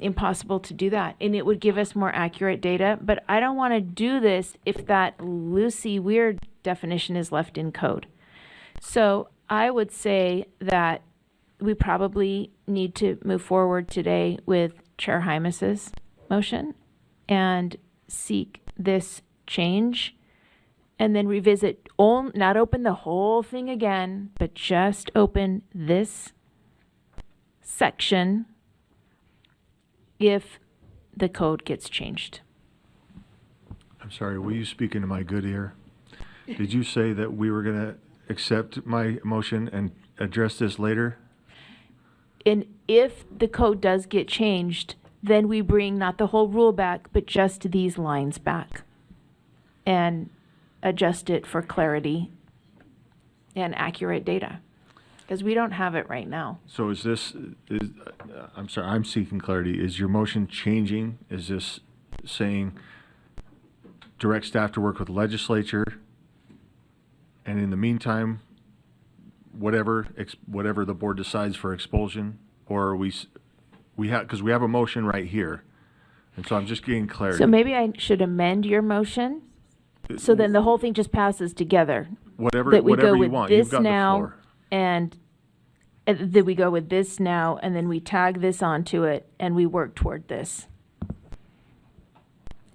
impossible to do that. And it would give us more accurate data. But I don't want to do this if that loosey weird definition is left in code. So I would say that we probably need to move forward today with Chair Hymas's motion and seek this change and then revisit, not open the whole thing again, but just open this section if the code gets changed. I'm sorry, were you speaking to my good ear? Did you say that we were going to accept my motion and address this later? And if the code does get changed, then we bring not the whole rule back, but just these lines back and adjust it for clarity and accurate data. Because we don't have it right now. So I'm sorry, I'm seeking clarity. Is your motion changing? Is this saying direct staff to work with legislature? And in the meantime, whatever the board decides for expulsion, or because we have a motion right here, and so I'm just getting clarity. So maybe I should amend your motion, so then the whole thing just passes together. Whatever That we go you with want. You've this got the now, floor. and that we go with this now, and then we tag this onto it, and we work toward this.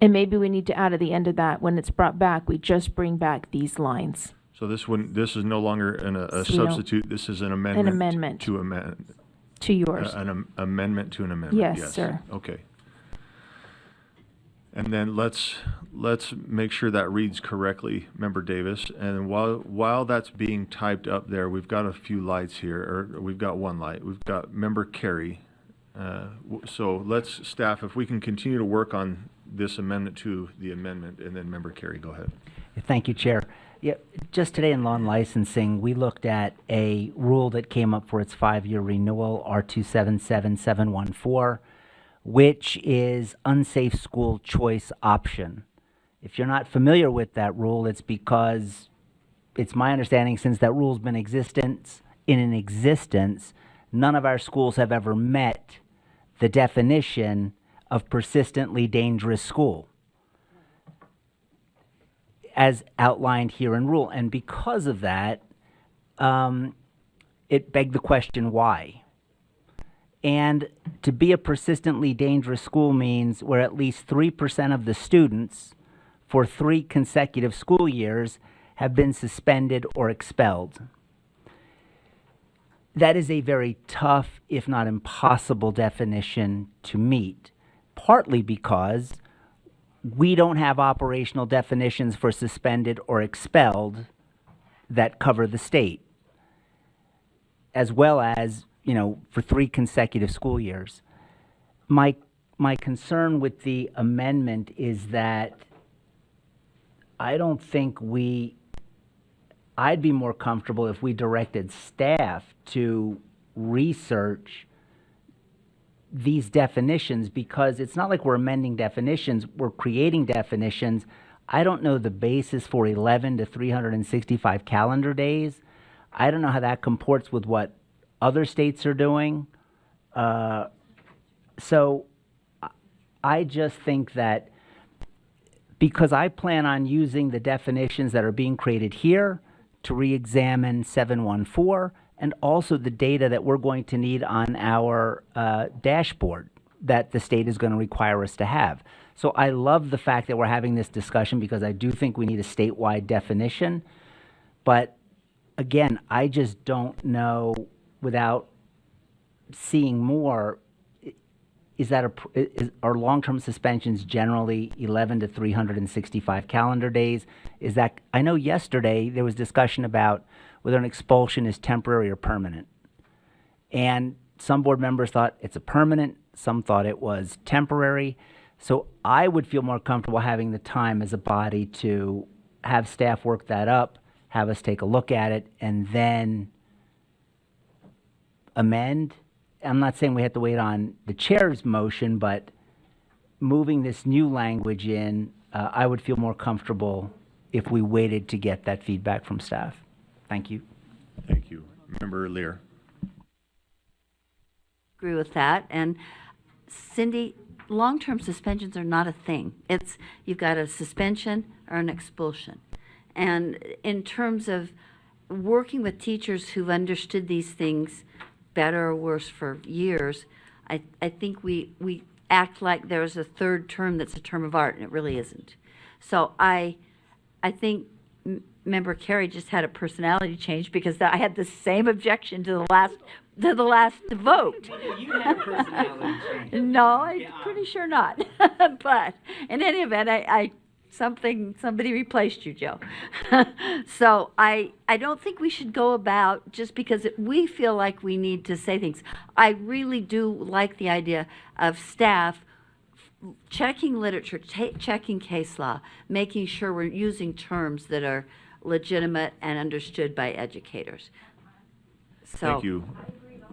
And maybe we need to add at the end of that, when it's brought back, we just bring back these lines. So this is no longer a So we don't- substitute. This is an amendment. amendment. To amend. To yours. An amendment to an amendment. Yes, sir. Okay. And then let's make sure that reads correctly, Member Davis. And while that's being typed up there, we've got a few lights here, or we've got one light. We've got Member Carey. So let's, staff, if we can continue to work on this amendment to the amendment, and then Member Carey, go ahead. Thank you, Chair. Yeah, just today in law and licensing, we looked at a rule that came up for its 5-year renewal, R277714, which is unsafe school choice option. If you're not familiar with that rule, it's because it's my understanding since that rule's been in existence, none of our schools have ever met the definition of persistently dangerous school as outlined here in rule. And because of that, it begged the question, why? And to be a persistently dangerous school means where at least 3% of the students for 3 consecutive school years have been suspended or expelled. That is a very tough, if not impossible, definition to meet, partly because we don't have operational definitions for suspended or expelled that cover the state, as well as, for 3 consecutive school years. My concern with the amendment is that I don't think I'd be more comfortable if we directed staff to research these definitions, because it's not like we're amending definitions, we're creating definitions. I don't know the basis for 11 to 365 calendar days. I don't know how that comports with what other states are doing. So I just think that because I plan on using the definitions that are being created here to re-examine 714 and also the data that we're going to need on our dashboard that the state is going to require us to have. So I love the fact that we're having this discussion because I do think we need a statewide definition. But again, I just don't know without seeing more, are long-term suspensions generally 11 to 365 calendar days? Is that, I know yesterday there was discussion about whether an expulsion is temporary or permanent. And some board members thought it's a permanent, some thought it was temporary. So I would feel more comfortable having the time as a body to have staff work that up, have us take a look at it, and then amend. I'm not saying we have to wait on the chair's motion, but moving this new language in, I would feel more comfortable if we waited to get that feedback from staff. Thank you. Thank you. Member Lear. Agree with that. And Cindy, long-term suspensions are not a thing. It's, you've got a suspension or an expulsion. And in terms of working with teachers who've understood these things better or worse for years, I think we act like there's a third term that's a term of art, and it really isn't. So I think Member Carey just had a personality change because I had the same objection to the last vote. You had a personality change. No, I'm pretty sure not. But in any event, somebody replaced you, Joe. So I don't think we should go about just because we feel like we need to say things. I really do like the idea of staff checking literature, checking case law, making sure we're using terms that are legitimate and understood by educators. So, Thank you.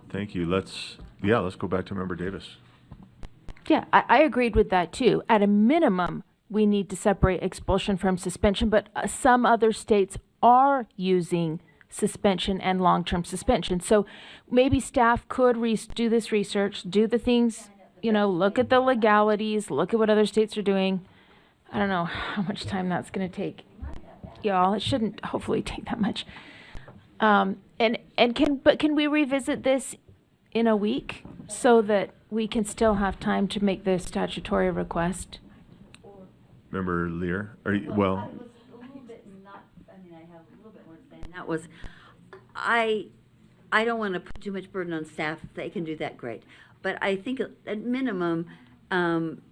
Thank you. Let's go back to Member Davis. Yeah, I agreed with that too. At a minimum, we need to separate expulsion from suspension, but some other states are using suspension and long-term suspension. So maybe staff could do this research, do the things, look at the legalities, look at what other states are doing. I don't know how much time that's going to take, y'all. It shouldn't hopefully take that much. Can we revisit this in a week so that we can still have time to make the statutory request? Member Lear, That was a little bit I have a little bit more to say, and that was, I don't want to put too much burden on staff. If they can do that, great. But I think at minimum,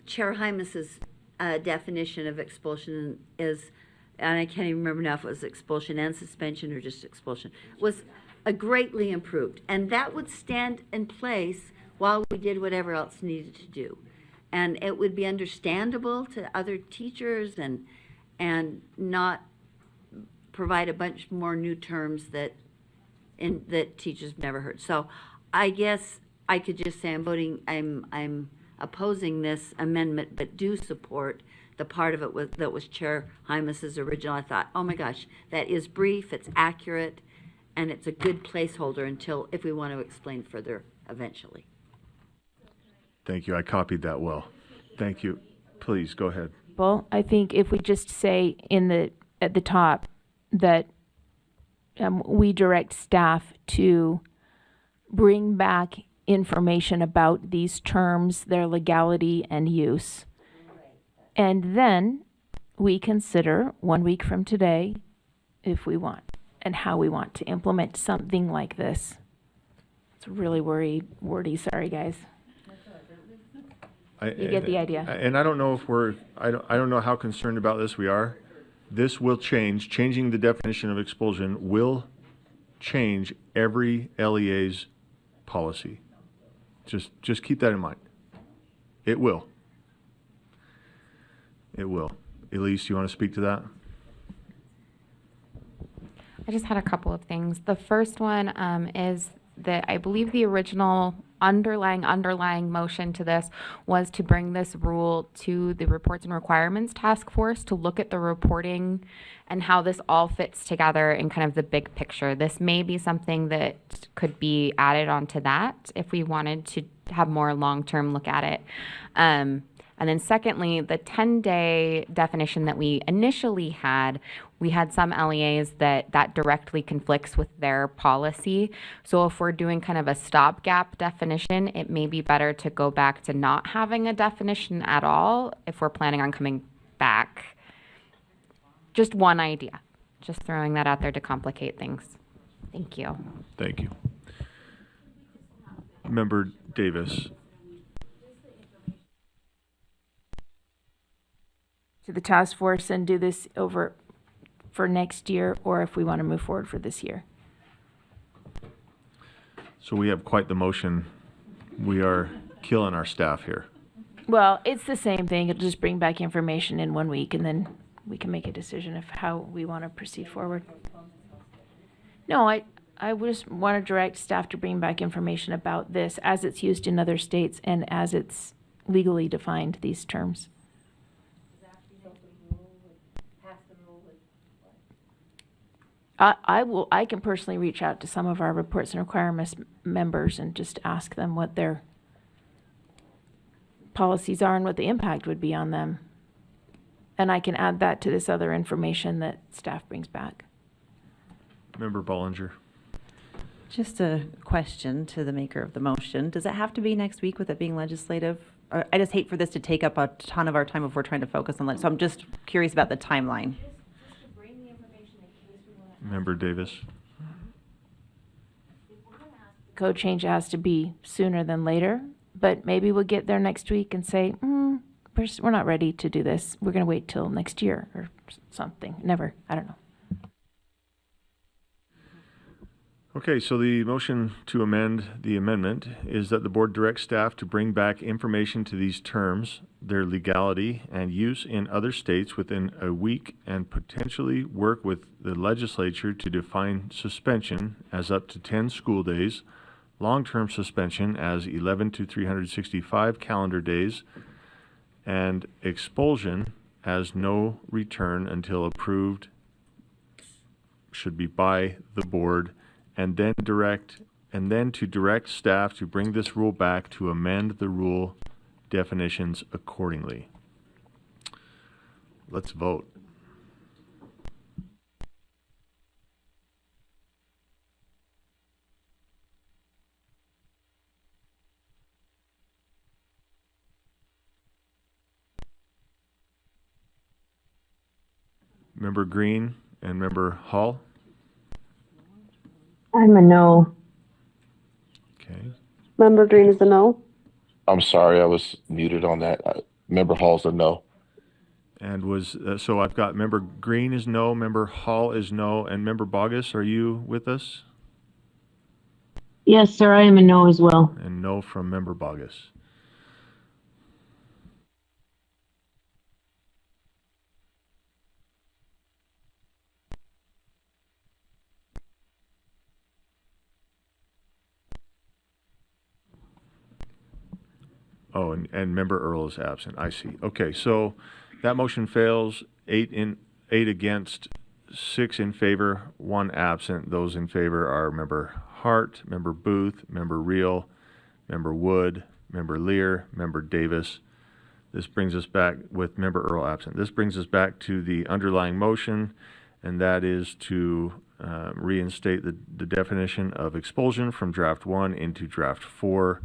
Chair Hymas's definition of expulsion is, and I can't even remember now if it was expulsion and suspension or just expulsion, was greatly improved. And that would stand in place while we did whatever else needed to do. And it would be understandable to other teachers and not provide a bunch more new terms that teachers have never heard. So I guess I could just say I'm opposing this amendment, but do support the part of it that was Chair Hymas's original. I thought, oh my gosh, that is brief, it's accurate, and it's a good placeholder if we want to explain further eventually. thank you. I copied that well. Thank you. Please, go ahead. Well, I think if we just say at the top that we direct staff to bring back information about these terms, their legality and use. And then we consider 1 week from today if we want, and how we want to implement something like this. It's really wordy, sorry guys. You get the idea. And I don't know if I don't know how concerned about this we are. This will change. Changing the definition of expulsion will change every LEA's policy. Just keep that in mind. It will. It will. Elise, you want to speak to that? I just had a couple of things. The first one is that I believe the original underlying motion to this was to bring this rule to the Reports and Requirements Task Force to look at the reporting and how this all fits together in kind of the big picture. This may be something that could be added onto that if we wanted to have more long-term look at it. And then secondly, the 10-day definition that we initially had, we had some LEAs that directly conflicts with their policy. So if we're doing kind of a stopgap definition, it may be better to go back to not having a definition at all if we're planning on coming back. Just one idea. Just throwing that out there to complicate things. Thank you. Thank you. Member Davis. To the task force and do this over for next year, or if we want to move forward for this year. So we have quite the motion. We are killing our staff here. Well, it's the same thing. It'll just bring back information in 1 week, and then we can make a decision of how we want to proceed forward. No, I just want to direct staff to bring back information about this as it's used in other states and as it's legally defined, these terms. I can personally reach out to some of our Reports and Requirements members and just ask them what their policies are and what the impact would be on them. And I can add that to this other information that staff brings back. Member Bollinger. Just a question to the maker of the motion. Does it have to be next week with it being legislative? Or I just hate for this to take up a ton of our time if we're trying to focus on so I'm just curious about the timeline. Member Davis. Code change has to be sooner than later, but maybe we'll get there next week and say, we're not ready to do this. We're going to wait till next year or something. Never. I don't know. Okay, so the motion to amend the amendment is that the board directs staff to bring back information to these terms, their legality and use in other states within a week, and potentially work with the legislature to define suspension as up to 10 school days, long-term suspension as 11 to 365 calendar days, and expulsion as no return until approved should be by the board, and then to direct staff to bring this rule back to amend the rule definitions accordingly. Let's vote. Member Green and Member Hall. I'm a no. Okay. Member Green is a no. I'm sorry, I was muted on that. Member Hall's a no. And so I've got Member Green is no, Member Hall is no, and Member Bogus, are you with us? Yes, sir, I am a no as well. And no from Member Bogus. Oh, and Member Earl is absent. I see. Okay, so that motion fails. 8 against, 6 in favor, 1 absent. Those in favor are Member Hart, Member Booth, Member Reel, Member Wood, Member Lear, Member Davis. This brings us back with Member Earl absent. This brings us back to the underlying motion, and that is to reinstate the definition of expulsion from draft 1 into draft 4.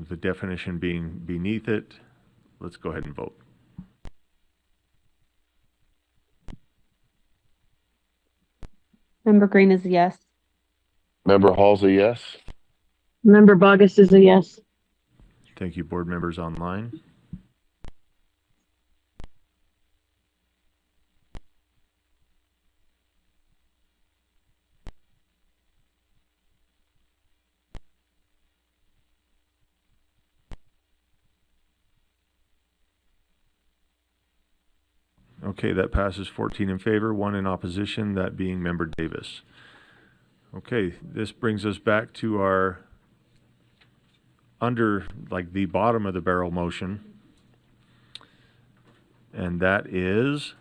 The definition being beneath it. Let's go ahead and vote. Member Green is a yes. Member Hall's a yes. Member Bogus is a yes. Thank you, board members online. Okay, that passes 14 in favor, 1 in opposition, that being Member Davis. Okay, this brings us back to our the bottom of the barrel motion. And that is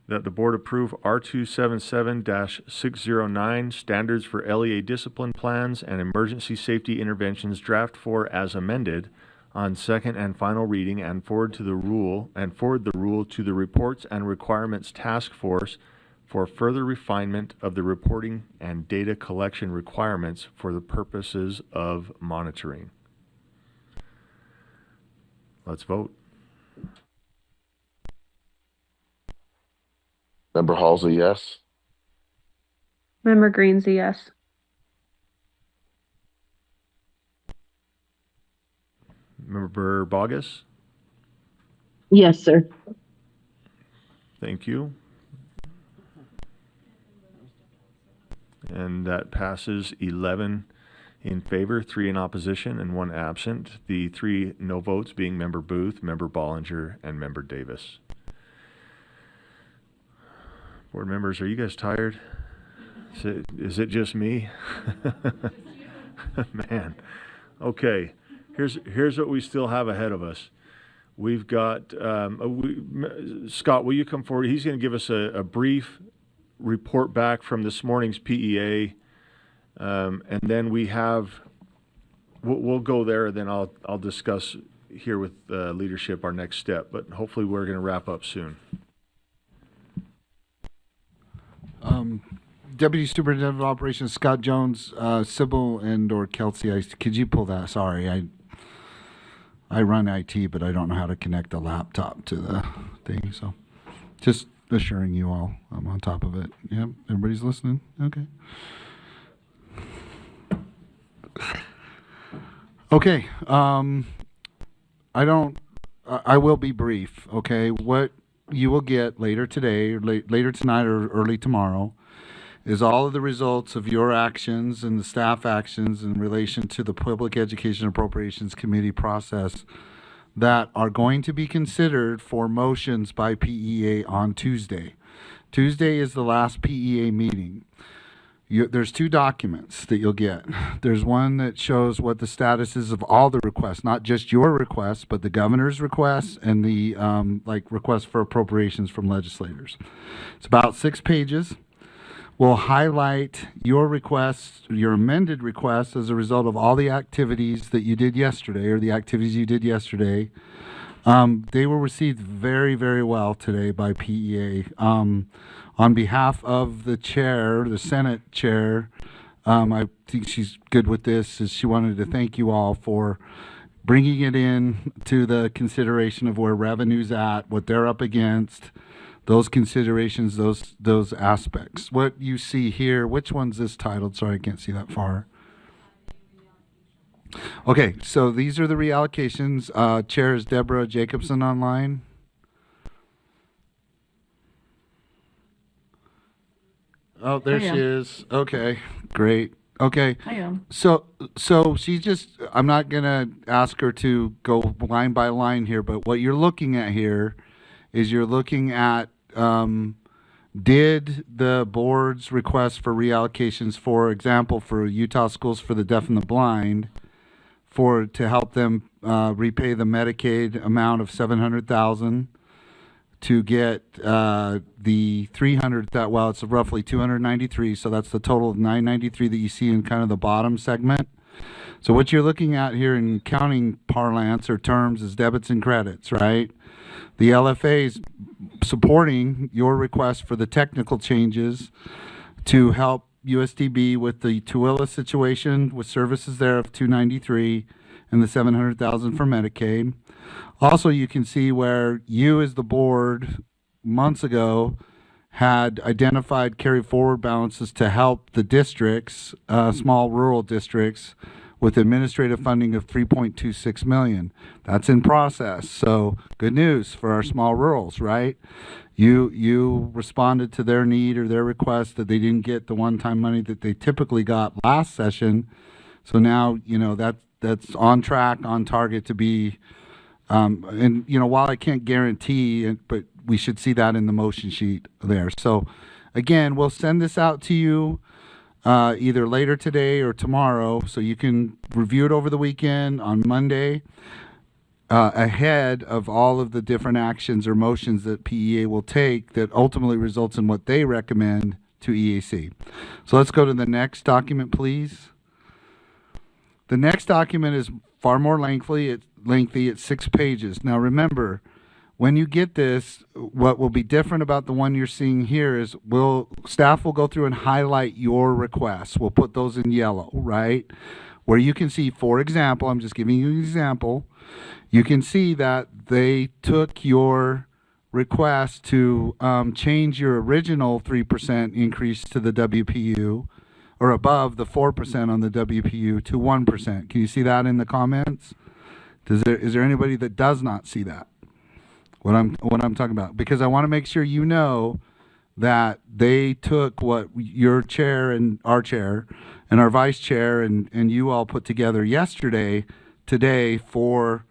that the board approve R277-609 Standards for LEA Discipline Plans and Emergency Safety Interventions Draft 4 as amended on second and final reading, and forward the rule to the Reports and Requirements Task Force for further refinement of the reporting and data collection requirements for the purposes of monitoring. Let's vote. Member Hall's a yes. Member Green's a yes. Member Bogus? Yes, sir. Thank you. And that passes 11 in favor, 3 in opposition, and 1 absent. The 3 no votes being Member Booth, Member Bollinger, and Member Davis. Board members, are you guys tired? Is it just me? Man. Okay. Here's what we still have ahead of us. We've got, Scott, will you come forward? He's going to give us a brief report back from this morning's PEA. And then we'll go there, and then I'll discuss here with leadership our next step. But hopefully we're going to wrap up soon. Deputy Superintendent of Operations Scott Jones, Sybil and/or Kelsey, could you pull that? Sorry, I run IT, but I don't know how to connect the laptop to the thing. So, just assuring you all, I'm on top of it. Yep, everybody's listening. Okay. Okay. I will be brief. Okay. What you will get later today, or later tonight, or early tomorrow, is all of the results of your actions and the staff actions in relation to the Public Education Appropriations Committee process that are going to be considered for motions by PEA on Tuesday. Tuesday is the last PEA meeting. There's 2 documents that you'll get. There's one that shows what the status is of all the requests, not just your requests, but the governor's requests and the requests for appropriations from legislators. It's about 6 pages. We'll highlight your requests, your amended requests as a result of all the activities that you did yesterday, or the activities you did yesterday. They were received very, very well today by PEA. On behalf of the chair, the Senate chair, I think she's good with this, is she wanted to thank you all for bringing it in to the consideration of where revenue's at, what they're up against, those considerations, those aspects. What you see here, which one's this titled? Sorry, I can't see that far. Okay, so these are the reallocations. Chair is Deborah Jacobson online. Oh, there she is. Okay, great. Okay. I am. So she just, I'm not going to ask her to go line by line here, but what you're looking at here is you're looking at did the board's request for reallocations, for example, for Utah Schools for the Deaf and the Blind, to help them repay the Medicaid amount of $700,000, to get the 300, well, it's roughly 293, so that's the total of 993 that you see in kind of the bottom segment. So what you're looking at here in accounting parlance or terms is debits and credits, right? The LFA is supporting your request for the technical changes to help USDB with the Tooele situation with services there of 293 and the 700,000 for Medicaid. Also, you can see where you as the board months ago had identified carry forward balances to help the districts, small rural districts, with administrative funding of 3.26 million. That's in process. So good news for our small rurals, right? You responded to their need or their request that they didn't get the one-time money that they typically got last session. So now, that's on track, on target to be, and while I can't guarantee it, but we should see that in the motion sheet there. So again, we'll send this out to you either later today or tomorrow, so you can review it over the weekend on Monday, ahead of all of the different actions or motions that PEA will take that ultimately results in what they recommend to EAC. So let's go to the next document, please. The next document is far more lengthy. It's 6 pages. Now remember, when you get this, what will be different about the one you're seeing here is staff will go through and highlight your requests. We'll put those in yellow, right? Where you can see, for example, I'm just giving you an example, you can see that they took your request to change your original 3% increase to the WPU, or above the 4% on the WPU, to 1%. Can you see that in the comments? Is there anybody that does not see that? What I'm talking about, because I want to make sure you know that they took what your chair and our vice chair and you all put together yesterday, today, for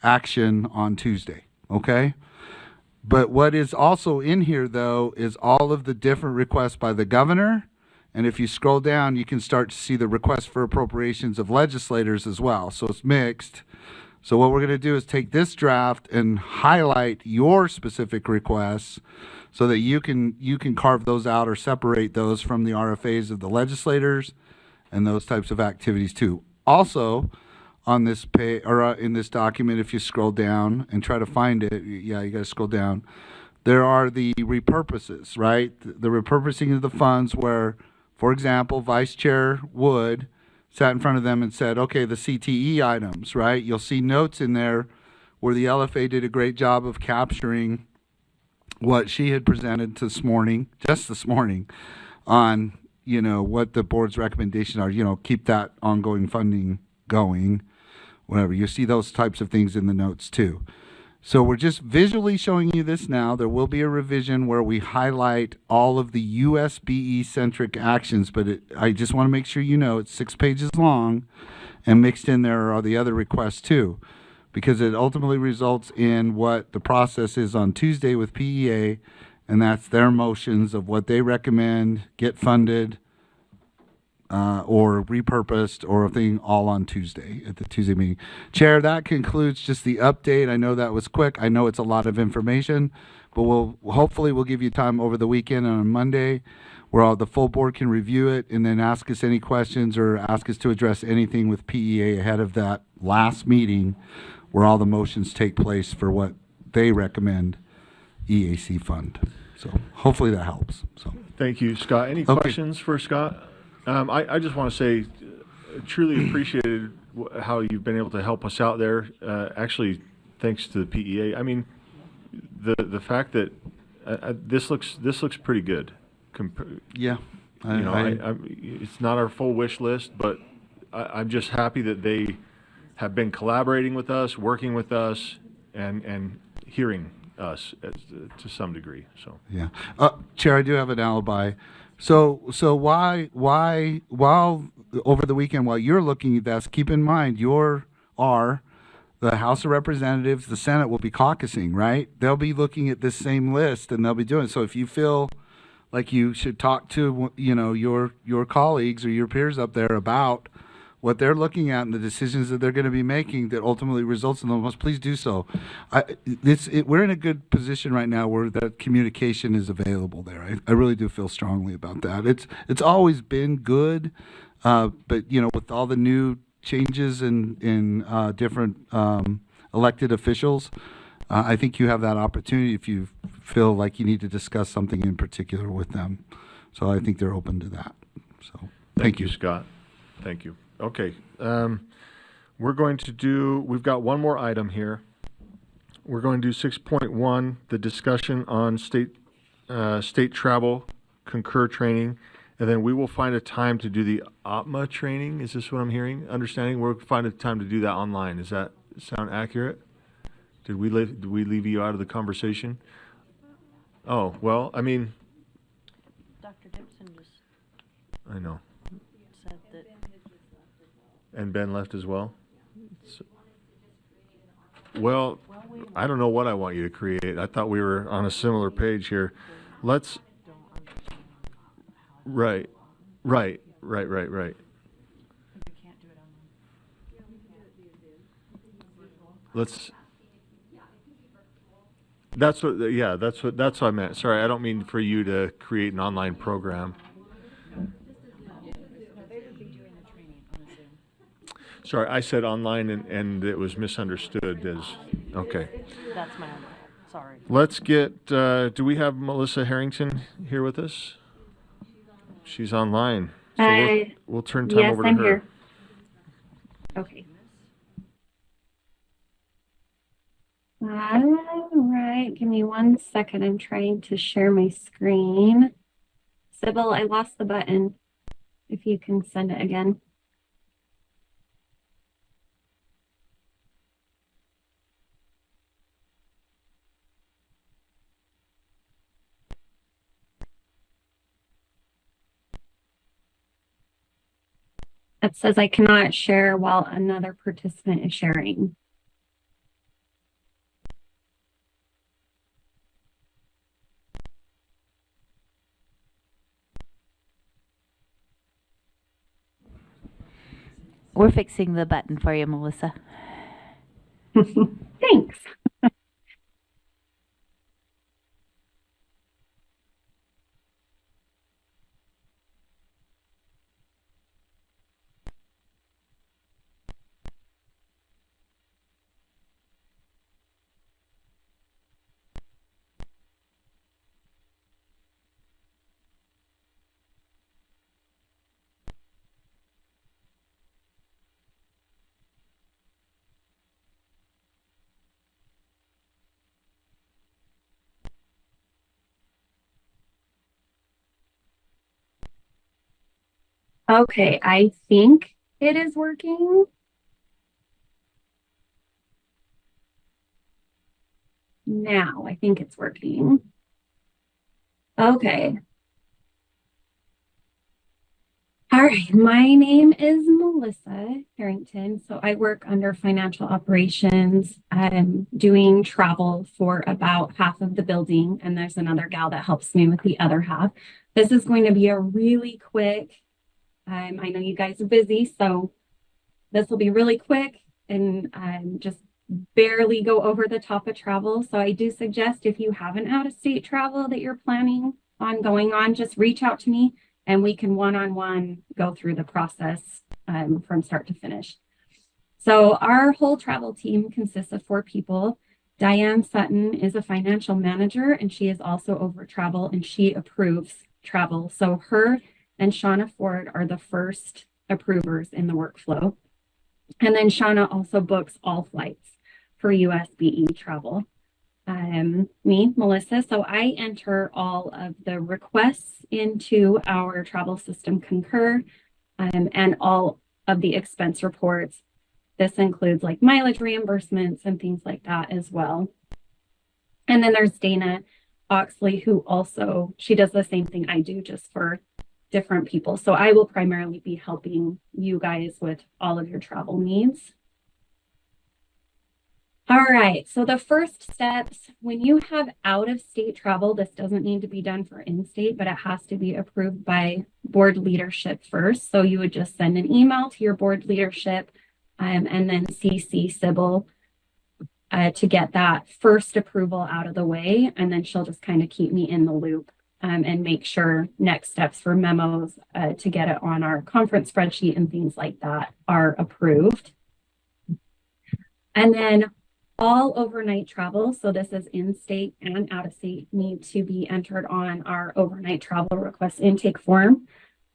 action on Tuesday, okay? But what is also in here, though, is all of the different requests by the governor, and if you scroll down, you can start to see the requests for appropriations of legislators as well, so it's mixed. So what we're going to do is take this draft and highlight your specific requests so that you can carve those out or separate those from the RFAs of the legislators and those types of activities too. Also, on this page or in this document, if you scroll down and try to find it, you got to scroll down. There are the repurposes, right? The repurposing of the funds where, for example, Vice Chair Wood sat in front of them and said, okay, the CTE items, right? You'll see notes in there where the LFA did a great job of capturing what she had presented just this morning, on, what the board's recommendations are, keep that ongoing funding going, whatever. You see those types of things in the notes too. So we're just visually showing you this now. There will be a revision where we highlight all of the USBE-centric actions, but I just want to make sure you know it's 6 pages long, and mixed in there are the other requests too, because it ultimately results in what the process is on Tuesday with PEA, and that's their motions of what they recommend, get funded, or repurposed, or a thing all on Tuesday at the Tuesday meeting. Chair, that concludes just the update. I know that was quick. I know it's a lot of information, but hopefully we'll give you time over the weekend and on Monday where all the full board can review it and then ask us any questions or ask us to address anything with PEA ahead of that last meeting where all the motions take place for what they recommend EAC fund. So hopefully that helps. So Thank you, Scott. Any questions for Scott? I just want to say, truly appreciated how you've been able to help us out there. Actually, thanks to the PEA. I mean, the fact that this looks pretty good. Yeah, it's not our full wish list, but I'm just happy that they have been collaborating with us, working with us, and hearing us to some degree. So yeah, Chair, I do have an alibi. So why while over the weekend while you're looking at this, keep in mind the House of Representatives, the Senate will be caucusing, right? They'll be looking at this same list and they'll be doing it. So if you feel like you should talk to your colleagues or your peers up there about what they're looking at and the decisions that they're going to be making that ultimately results in those, please do so. We're in a good position right now where that communication is available there. I really do feel strongly about that. It's always been good, but with all the new changes in different elected officials, I think you have that opportunity if you feel like you need to discuss something in particular with them. So I think they're open to that. So thank you, Scott. Thank you. Okay, we've got one more item here. We're going to do 6.1, the discussion on state state travel concur training, and then we will find a time to do the OPMA training. Is this what I'm hearing? Understanding? We'll find a time to do that online. Does that sound accurate? Did we leave you out of the conversation? Oh, well, I mean, Dr. Gibson just I know. said that. And Ben left as well? Well, I don't know what I want you to create. I thought we were on a similar page here. Let's, right. Let's, that's what I meant. Sorry, I don't mean for you to create an online program. Sorry, I said online and it was misunderstood as, okay. That's my own fault. Sorry. Let's get, do we have Melissa Harrington here with us? She's online. So we'll turn time over to her. Here. Okay. All right, give me 1 second. I'm trying to share my screen. Sybil, I lost the button. If you can send it again. It says I cannot share while another participant is sharing. We're fixing the button for you, Melissa. Thanks. Okay, I think it is working. Now, I think it's working. Okay. All right, my name is Melissa Harrington. So I work under financial operations. I'm doing travel for about half of the building, and there's another gal that helps me with the other half. This is going to be a really quick, I know you guys are busy, so this will be really quick and just barely go over the top of travel. So I do suggest if you have an out-of-state travel that you're planning on going on, just reach out to me and we can one-on-one go through the process from start to finish. So our whole travel team consists of 4 people. Diane Sutton is a financial manager, and she is also over travel, and she approves travel. So her and Shauna Ford are the first approvers in the workflow. And then Shauna also books all flights for USBE travel. Me, Melissa, so I enter all of the requests into our travel system Concur, and all of the expense reports. This includes like mileage reimbursements and things like that as well. And then there's Dana Oxley, who also, she does the same thing I do, just for different people. So I will primarily be helping you guys with all of your travel needs. All right, so the first steps, when you have out-of-state travel, this doesn't need to be done for in-state, but it has to be approved by board leadership first. So you would just send an email to your board leadership and then CC Sybil to get that first approval out of the way. And then she'll just kind of keep me in the loop and make sure next steps for memos to get it on our conference spreadsheet and things like that are approved. And then all overnight travel, so this is in-state and out-of-state, need to be entered on our overnight travel request intake form.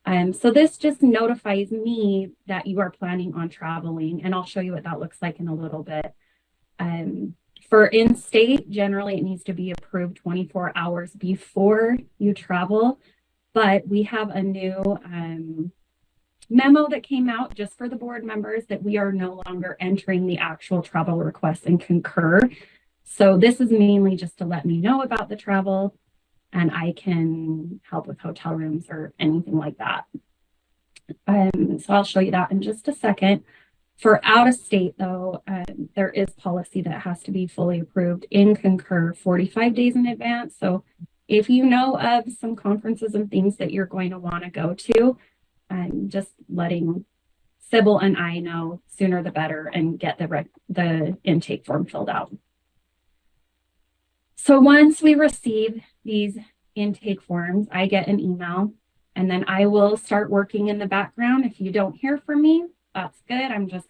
So this just notifies me that you are planning on traveling, and I'll show you what that looks like in a little bit. For in-state, generally it needs to be approved 24 hours before you travel, but we have a new memo that came out just for the board members that we are no longer entering the actual travel requests in Concur. So this is mainly just to let me know about the travel, and I can help with hotel rooms or anything like that. So I'll show you that in just a second. For out of state though, there is policy that has to be fully approved in Concur 45 days in advance. So if you know of some conferences and things that you're going to want to go to, just letting Sybil and I know sooner the better and get the intake form filled out. So once we receive these intake forms, I get an email, and then I will start working in the background. If you don't hear from me, that's good. I'm just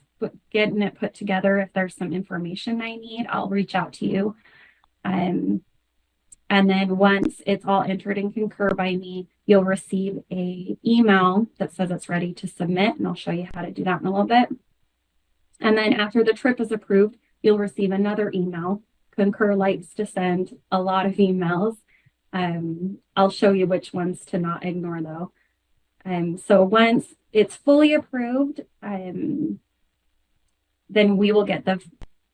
getting it put together. If there's some information I need, I'll reach out to you. And then once it's all entered in Concur by me, you'll receive an email that says it's ready to submit, and I'll show you how to do that in a little bit. And then after the trip is approved, you'll receive another email. Concur likes to send a lot of emails. I'll show you which ones to not ignore though. So once it's fully approved, then we will get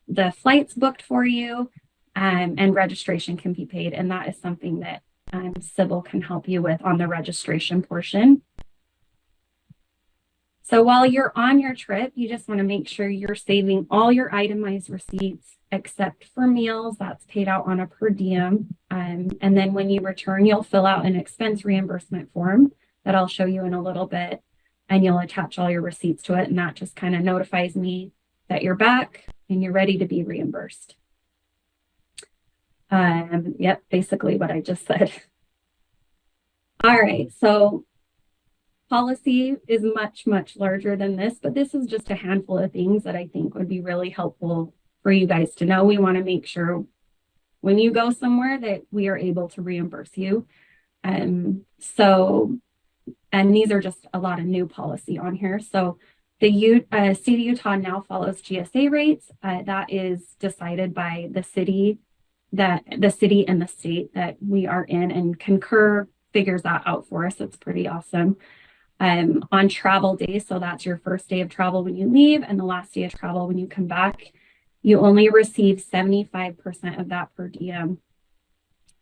the flights booked for you, and registration can be paid. And that is something that Sybil can help you with on the registration portion. So while you're on your trip, you just want to make sure you're saving all your itemized receipts except for meals. That's paid out on a per diem. And then when you return, you'll fill out an expense reimbursement form that I'll show you in a little bit, and you'll attach all your receipts to it. And that just kind of notifies me that you're back and you're ready to be reimbursed. Yep, basically what I just said. All right, so policy is much, much larger than this, but this is just a handful of things that I think would be really helpful for you guys to know. We want to make sure when you go somewhere that we are able to reimburse you. And these are just a lot of new policy on here. So the state of Utah now follows GSA rates. That is decided by the city and the state that we are in, and Concur figures that out for us. It's pretty awesome. On travel days, so that's your first day of travel when you leave and the last day of travel when you come back, you only receive 75% of that per diem.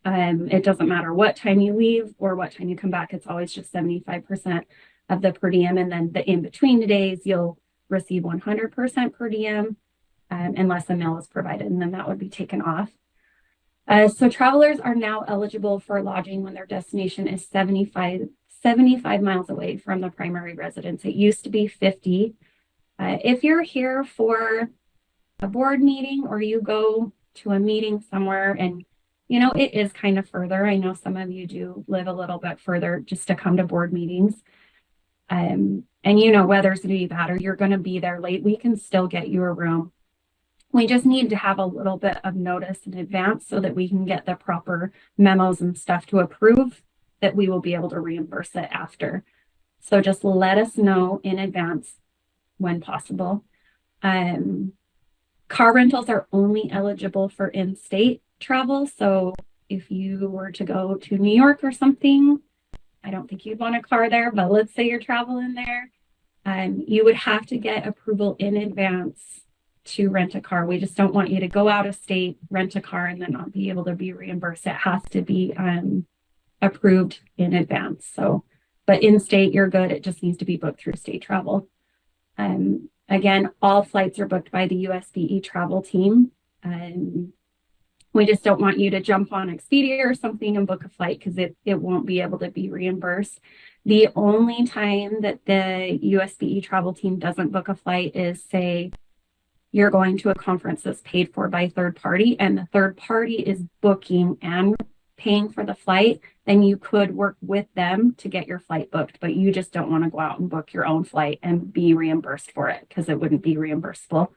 It doesn't matter what time you leave or what time you come back, it's always just 75% of the per diem. And then the in-between days, you'll receive 100% per diem unless a meal is provided, and then that would be taken off. So travelers are now eligible for lodging when their destination is 75 miles away from the primary residence. It used to be 50. If you're here for a board meeting or you go to a meeting somewhere and, you know, it is kind of further. I know some of you do live a little bit further just to come to board meetings. And, you know, weather's going to be bad or you're going to be there late, we can still get you a room. We just need to have a little bit of notice in advance so that we can get the proper memos and stuff to approve that we will be able to reimburse it after. So just let us know in advance when possible. Car rentals are only eligible for in-state travel. So if you were to go to New York or something, I don't think you'd want a car there, but let's say you're traveling there, you would have to get approval in advance to rent a car. We just don't want you to go out of state, rent a car, and then not be able to be reimbursed. It has to be approved in advance. So, but in state, you're good. It just needs to be booked through state travel. Again, all flights are booked by the USBE travel team. We just don't want you to jump on Expedia or something and book a flight because it won't be able to be reimbursed. The only time that the USBE travel team doesn't book a flight is, say, you're going to a conference that's paid for by a third party and the third party is booking and paying for the flight, then you could work with them to get your flight booked, but you just don't want to go out and book your own flight and be reimbursed for it because it wouldn't be reimbursable.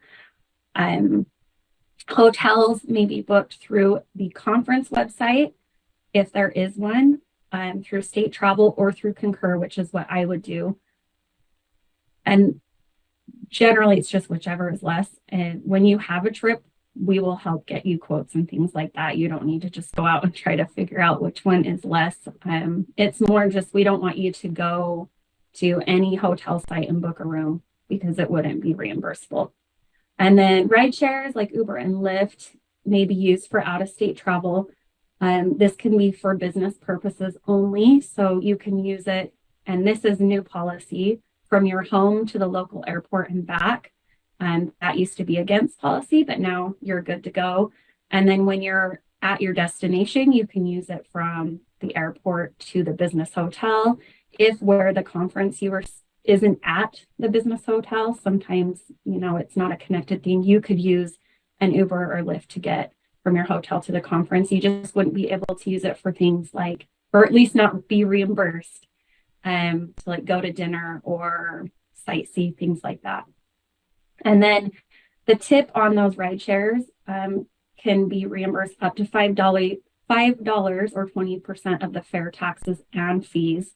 Hotels may be booked through the conference website, if there is one, through state travel or through Concur, which is what I would do. And generally, it's just whichever is less. And when you have a trip we will help get you quotes and things like that. You don't need to just go out and try to figure out which one is less. It's more just, we don't want you to go to any hotel site and book a room because it wouldn't be reimbursable. And then ride shares like Uber and Lyft may be used for out-of-state travel. This can be for business purposes only, so you can use it, and this is new policy, from your home to the local airport and back. That used to be against policy, but now you're good to go. And then when you're at your destination, you can use it from the airport to the business hotel. If where the conference you were isn't at the business hotel, sometimes, you know, it's not a connected thing. You could use an Uber or Lyft to get from your hotel to the conference. You just wouldn't be able to use it for things like, or at least not be reimbursed to like go to dinner or sightsee, things like that. And then the tip on those ride shares can be reimbursed up to $5 or 20% of the fare, taxes, and fees.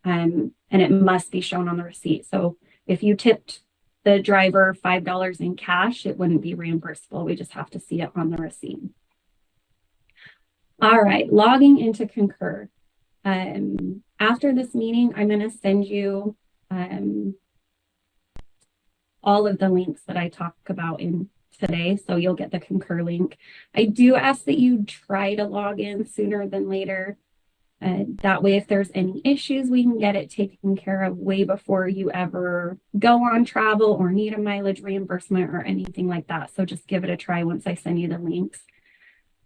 And it must be shown on the receipt. So if you tipped the driver $5 in cash, it wouldn't be reimbursable. We just have to see it on the receipt. All right, logging into Concur. After this meeting, I'm going to send you all of the links that I talk about in today. So you'll get the Concur link. I do ask that you try to log in sooner than later. That way, if there's any issues, we can get it taken care of way before you ever go on travel or need a mileage reimbursement or anything like that. So just give it a try once I send you the links.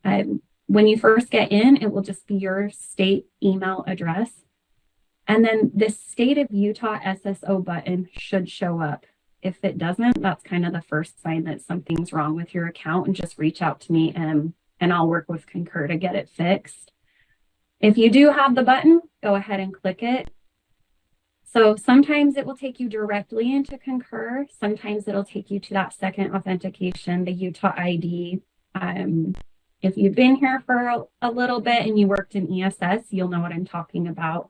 When you first get in, it will just be your state email address. And then the State of Utah SSO button should show up. If it doesn't, that's kind of the first sign that something's wrong with your account, and just reach out to me and I'll work with Concur to get it fixed. If you do have the button, go ahead and click it. So sometimes it will take you directly into Concur. Sometimes it'll take you to that second authentication, the Utah ID. If you've been here for a little bit and you worked in ESS, you'll know what I'm talking about.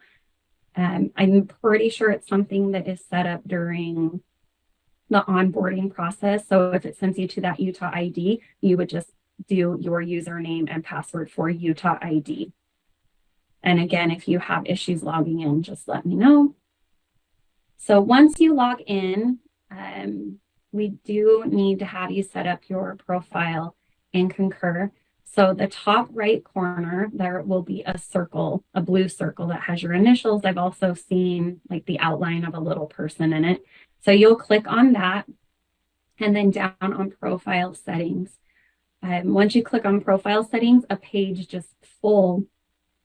I'm pretty sure it's something that is set up during the onboarding process. So if it sends you to that Utah ID, you would just do your username and password for Utah ID. And again, if you have issues logging in, just let me know. So once you log in, we do need to have you set up your profile in Concur. So the top right corner, there will be a circle, a blue circle that has your initials. I've also seen like the outline of a little person in it. So you'll click on that, and then down on profile settings. Once you click on profile settings, a page just full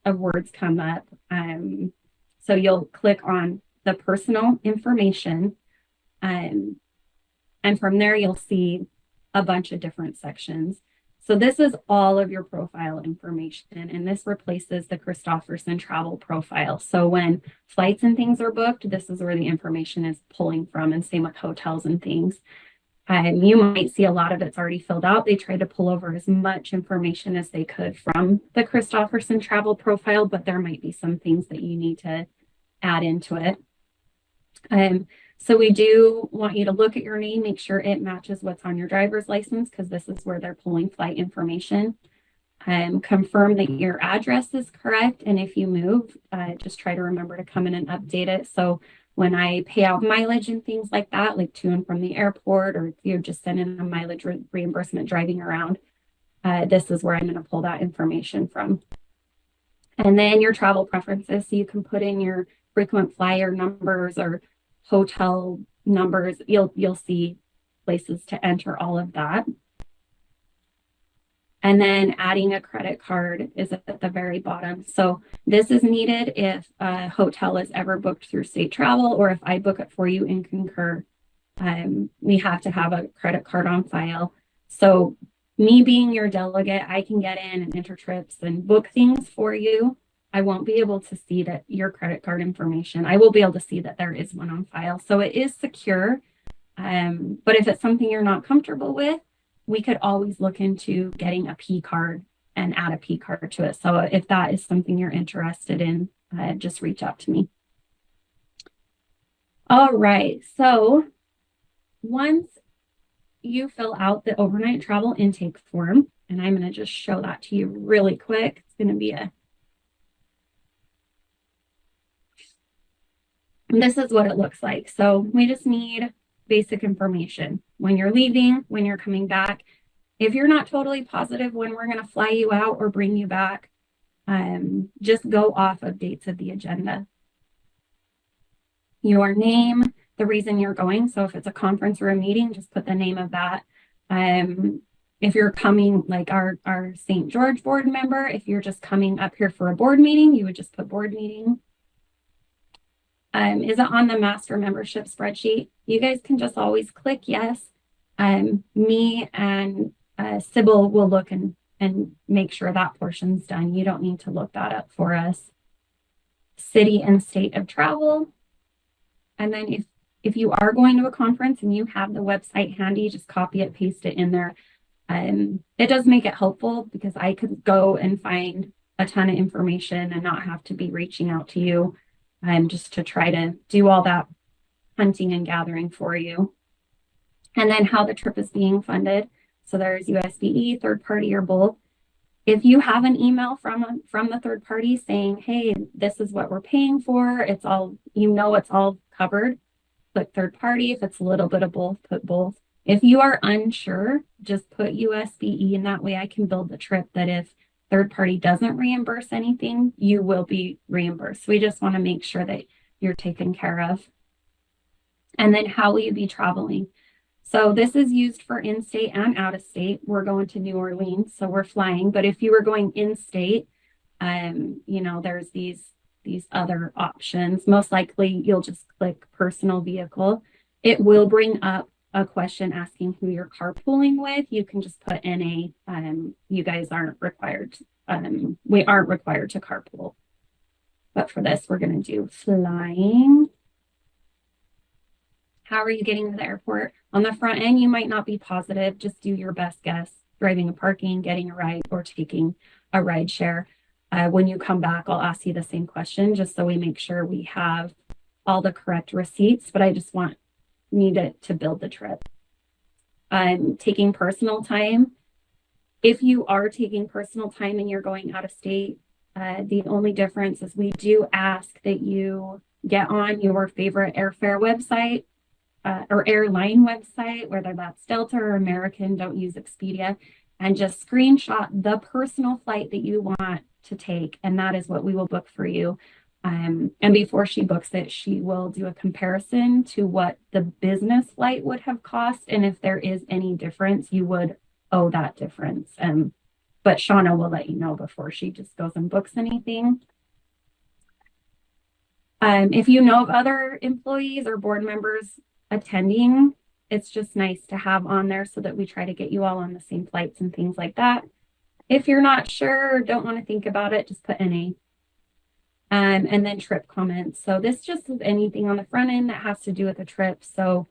of words come up. So you'll click on the personal information, and from there you'll see a bunch of different sections. So this is all of your profile information, and this replaces the Christofferson travel profile. So when flights and things are booked, this is where the information is pulling from, and same with hotels and things. You might see a lot of it's already filled out. They tried to pull over as much information as they could from the Christofferson travel profile, but there might be some things that you need to add into it. So we do want you to look at your name, make sure it matches what's on your driver's license, because this is where they're pulling flight information. Confirm that your address is correct, and if you move, just try to remember to come in and update it. So when I pay out mileage and things like that, like to and from the airport, or if you're just sending a mileage reimbursement driving around, this is where I'm going to pull that information from. And then your travel preferences, so you can put in your frequent flyer numbers or hotel numbers. You'll see places to enter all of that. And then adding a credit card is at the very bottom. So this is needed if a hotel is ever booked through State Travel, or if I book it for you in Concur. We have to have a credit card on file. So me being your delegate, I can get in and enter trips and book things for you. I won't be able to see that your credit card information. I will be able to see that there is one on file. So it is secure. But if it's something you're not comfortable with, we could always look into getting a P card and add a P card to it. So if that is something you're interested in, just reach out to me. All right. So once you fill out the overnight travel intake form, and I'm going to just show that to you really quick. It's going to be this is what it looks like. So we just need basic information. When you're leaving, when you're coming back. If you're not totally positive when we're going to fly you out or bring you back, just go off of dates of the agenda. Your name, the reason you're going. So if it's a conference or a meeting, just put the name of that. If you're coming, like our St. George board member, if you're just coming up here for a board meeting, you would just put board meeting. Is it on the master membership spreadsheet? You guys can just always click yes. Me and Sybil will look and make sure that portion's done. You don't need to look that up for us. City and state of travel. And then if you are going to a conference and you have the website handy, just copy it, paste it in there. It does make it helpful because I could go and find a ton of information and not have to be reaching out to you just to try to do all that hunting and gathering for you. And then how the trip is being funded. So there's USBE, third party, or both. If you have an email from the third party saying, hey, this is what we're paying for, it's all, it's all covered, click third party. If it's a little bit of both, put both. If you are unsure, just put USBE, and that way I can build the trip that if third party doesn't reimburse anything, you will be reimbursed. We just want to make sure that you're taken care of. And then how will you be traveling? So this is used for in-state and out-of-state. We're going to New Orleans, so we're flying. But if you were going in-state, there's these other options. Most likely, you'll just click personal vehicle. It will bring up a question asking who you're carpooling with. You can just put NA. You guys aren't required. We aren't required to carpool. But for this, we're going to do flying. How are you getting to the airport? On the front end, you might not be positive. Just do your best guess. Driving a parking, getting a ride, or taking a ride share. When you come back, I'll ask you the same question just so we make sure we have all the correct receipts. But I just need it to build the trip. Taking personal time. If you are taking personal time and you're going out of state, the only difference is we do ask that you get on your favorite airfare website or airline website, whether that's Delta or American, don't use Expedia, and just screenshot the personal flight that you want to take. And that is what we will book for you. And before she books it, she will do a comparison to what the business flight would have cost. And if there is any difference, you would owe that difference. But Shauna will let you know before she just goes and books anything. If you know of other employees or board members attending, it's just nice to have on there so that we try to get you all on the same flights and things like that. If you're not sure or don't want to think about it, just put NA. And then trip comments. So this just is anything on the front end that has to do with the trip. So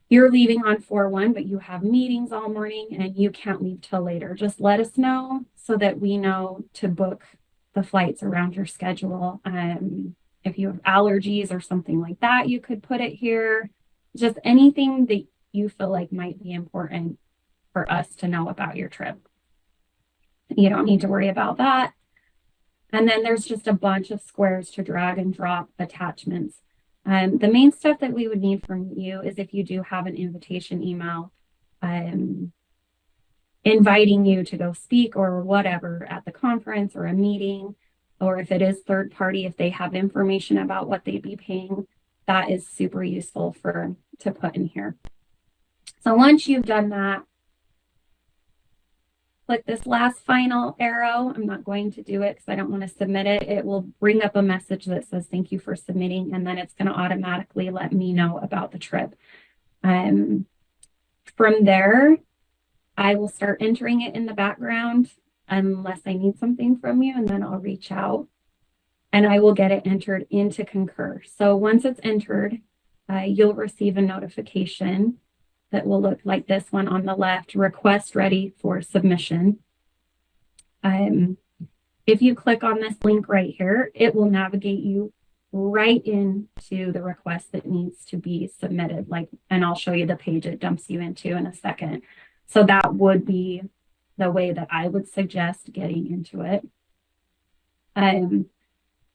you're leaving on 4/1, but you have meetings all morning and you can't leave till later. Just let us know so that we know to book the flights around your schedule. If you have allergies or something like that, you could put it here. Just anything that you feel like might be important for us to know about your trip. You don't need to worry about that. And then there's just a bunch of squares to drag and drop attachments. The main stuff that we would need from you is if you do have an invitation email inviting you to go speak or whatever at the conference or a meeting, or if it is third party, if they have information about what they'd be paying, that is super useful to put in here. So once you've done that, click this last final arrow. I'm not going to do it because I don't want to submit it. It will bring up a message that says thank you for submitting, and then it's going to automatically let me know about the trip. From there, I will start entering it in the background unless I need something from you, and then I'll reach out and I will get it entered into Concur. So once it's entered, you'll receive a notification that will look like this one on the left, request ready for submission. If you click on this link right here, it will navigate you right into the request that needs to be submitted. And I'll show you the page it dumps you into in a second. So that would be the way that I would suggest getting into it.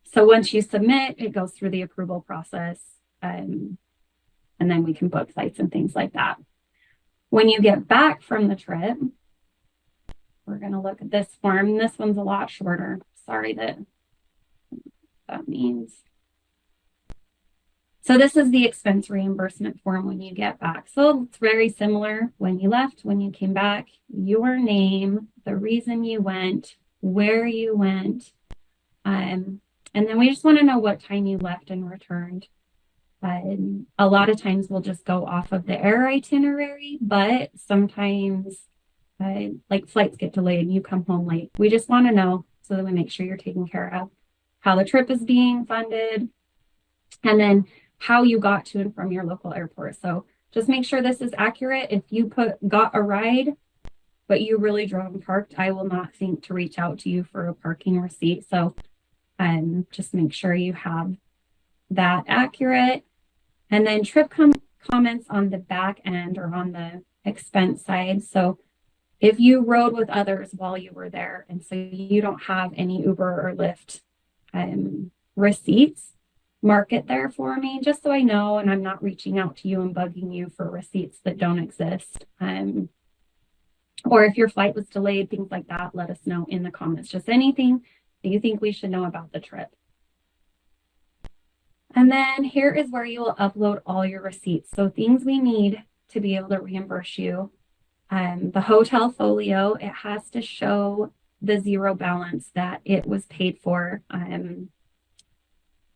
So once you submit, it goes through the approval process, and then we can book flights and things like that. When you get back from the trip, we're going to look at this form. This one's a lot shorter. Sorry that means. So this is the expense reimbursement form when you get back. So it's very similar when you left, when you came back, your name, the reason you went, where you went, and then we just want to know what time you left and returned. A lot of times we'll just go off of the air itinerary, but sometimes like flights get delayed and you come home late. We just want to know so that we make sure you're taken care of, how the trip is being funded, and then how you got to and from your local airport. So just make sure this is accurate. If you got a ride, but you really drove and parked, I will not think to reach out to you for a parking receipt. So just make sure you have that accurate. And then trip comments on the back end or on the expense side. So if you rode with others while you were there, and so you don't have any Uber or Lyft receipts, mark it there for me, just so I know, and I'm not reaching out to you and bugging you for receipts that don't exist. Or if your flight was delayed, things like that, let us know in the comments. Just anything that you think we should know about the trip. And then here is where you will upload all your receipts. So things we need to be able to reimburse you. The hotel folio, it has to show the zero balance that it was paid for.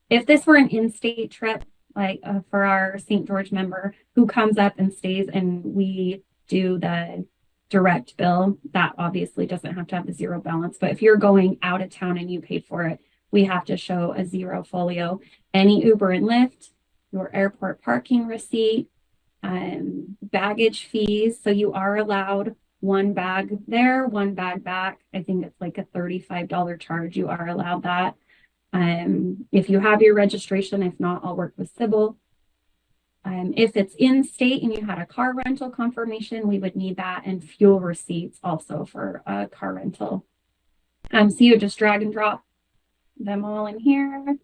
If this were an in-state trip, like for our St. George member who comes up and stays and we do the direct bill, that obviously doesn't have to have the zero balance. But if you're going out of town and you paid for it, we have to show a zero folio. Any Uber and Lyft, your airport parking receipt, baggage fees. So you are allowed one bag there, one bag back. I think it's like a $35 charge. You are allowed that. If you have your registration, if not, I'll work with Sybil. If it's in state and you had a car rental confirmation, we would need that, and fuel receipts also for a car rental. So you just drag and drop them all in here,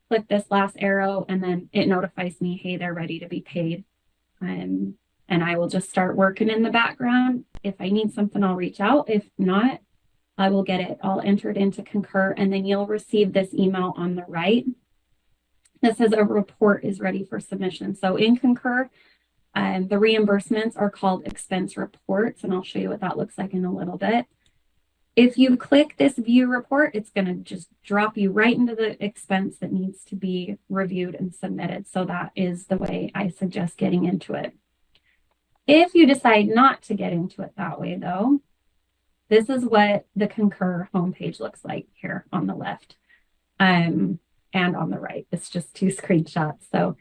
click this last arrow, and then it notifies me, hey, they're ready to be paid. And I will just start working in the background. If I need something, I'll reach out. If not, I will get it all entered into Concur, and then you'll receive this email on the right that says a report is ready for submission. So in Concur, the reimbursements are called expense reports, and I'll show you what that looks like in a little bit. If you click this view report, it's going to just drop you right into the expense that needs to be reviewed and submitted. So that is the way I suggest getting into it. If you decide not to get into it that way, though, this is what the Concur homepage looks like here on the left and on the right. It's just two screenshots. So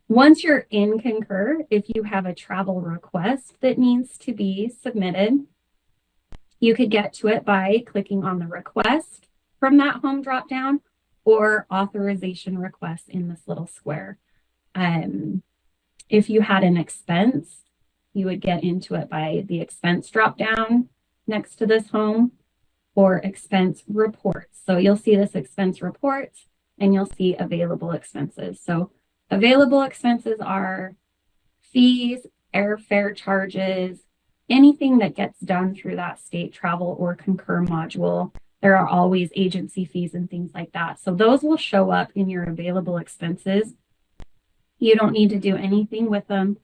once you're in Concur, if you have a travel request that needs to be submitted, you could get to it by clicking on the request from that home drop down or authorization request in this little square. If you had an expense, you would get into it by the expense drop down next to this home or expense reports. So you'll see this expense reports and you'll see available expenses. So available expenses are fees, airfare charges, anything that gets done through that state travel or Concur module. There are always agency fees and things like that. So those will show up in your available expenses. You don't need to do anything with them.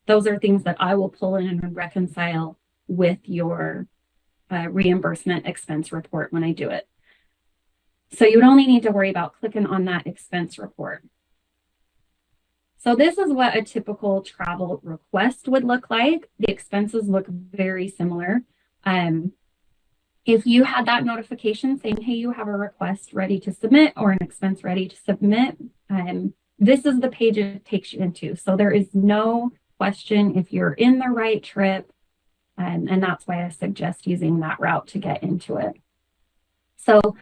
Those are things that I will pull in and reconcile with your reimbursement expense report when I do it. So you would only need to worry about clicking on that expense report. So this is what a typical travel request would look like. The expenses look very similar. If you had that notification saying, hey, you have a request ready to submit or an expense ready to submit, this is the page it takes you into. So there is no question if you're in the right trip, and that's why I suggest using that route to get into it. So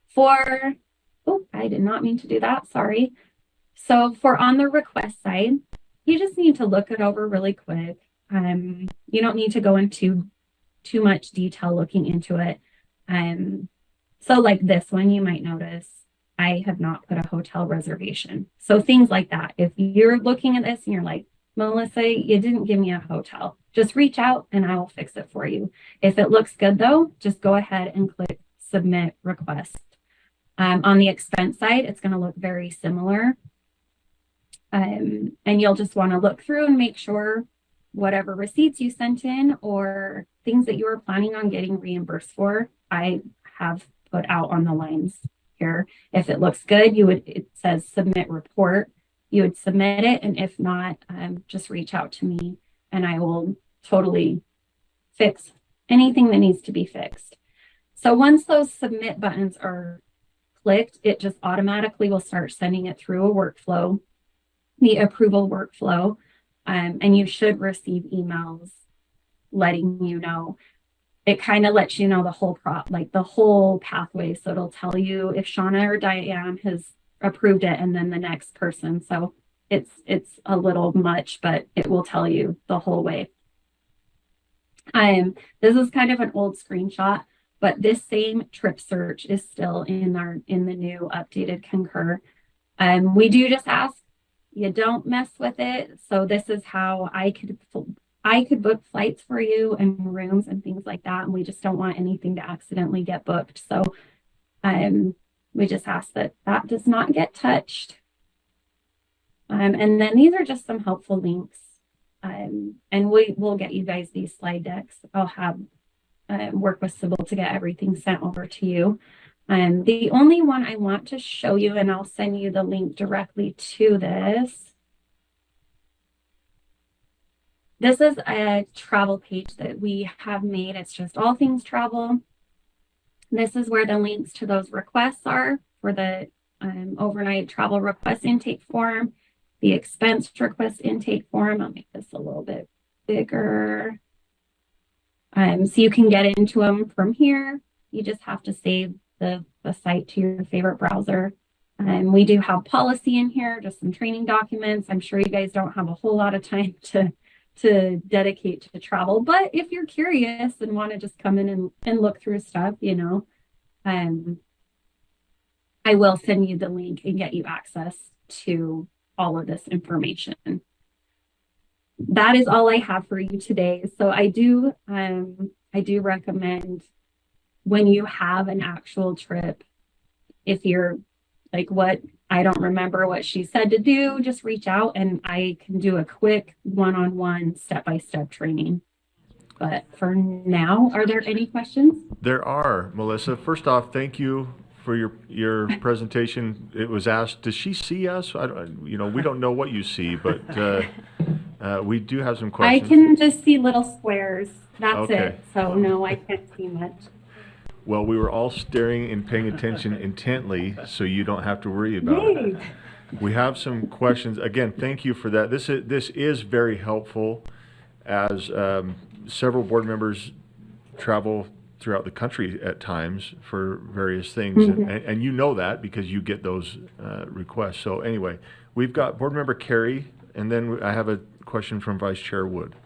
for Oh, I did not mean to do that. Sorry. So for on the request side, you just need to look it over really quick. You don't need to go into too much detail looking into it. So like this one, you might notice I have not put a hotel reservation. So things like that. If you're looking at this and you're like, Melissa, you didn't give me a hotel, just reach out and I will fix it for you. If it looks good though, just go ahead and click submit request. On the expense side, it's going to look very similar. And you'll just want to look through and make sure whatever receipts you sent in or things that you were planning on getting reimbursed for, I have put out on the lines here. If it looks good, it says submit report. You would submit it, and if not, just reach out to me and I will totally fix anything that needs to be fixed. So once those submit buttons are clicked, it just automatically will start sending it through a workflow, the approval workflow, and you should receive emails letting you know. It kind of lets you know the whole the whole pathway. So it'll tell you if Shauna or Diane has approved it and then the next person. So it's a little much, but it will tell you the whole way. This is kind of an old screenshot, but this same trip search is still in the new updated Concur. We do just ask you don't mess with it. So this is how I could book flights for you and rooms and things like that. And we just don't want anything to accidentally get booked. So we just ask that does not get touched. And then these are just some helpful links. And we'll get you guys these slide decks. I'll have work with Sybil to get everything sent over to you. The only one I want to show you, and I'll send you the link directly to this. This is a travel page that we have made. It's just all things travel. This is where the links to those requests are for the overnight travel request intake form, the expense request intake form. I'll make this a little bit bigger. So you can get into them from here. You just have to save the site to your favorite browser. We do have policy in here, just some training documents. I'm sure you guys don't have a whole lot of time to dedicate to travel, but if you're curious and want to just come in and look through stuff, I will send you the link and get you access to all of this information. That is all I have for you today. So I do recommend when you have an actual trip, if you're like, I don't remember what she said to do, just reach out and I can do a quick one-on-one step-by-step training. But for now, are there any questions? There are, Melissa. First off, thank you for your presentation. It was asked, does she see us? We don't know what you see, but we do have some questions. I can just see little squares. That's Okay. it. So no, I can't see much. Well, we were all staring and paying attention intently, so you don't have to worry about it. We have some questions. Again, thank you for that. This is very helpful as several board members travel throughout the country at times for various things. Mhm. And you know that because you get those requests. So anyway, we've got board member Carey, and then I have a question from Vice Chair Wood.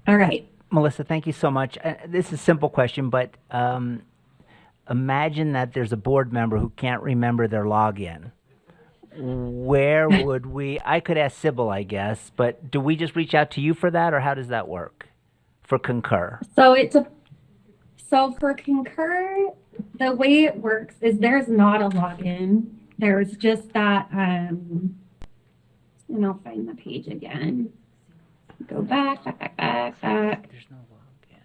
All right. Melissa, thank you so much. This is a simple question, but imagine that there's a board member who can't remember their login. Where would I could ask Sybil, I guess, but do we just reach out to you for that, or how does that work for Concur? So for Concur, the way it works is there's not a login. There's just that, and I'll find the page again. Go back. There's no login.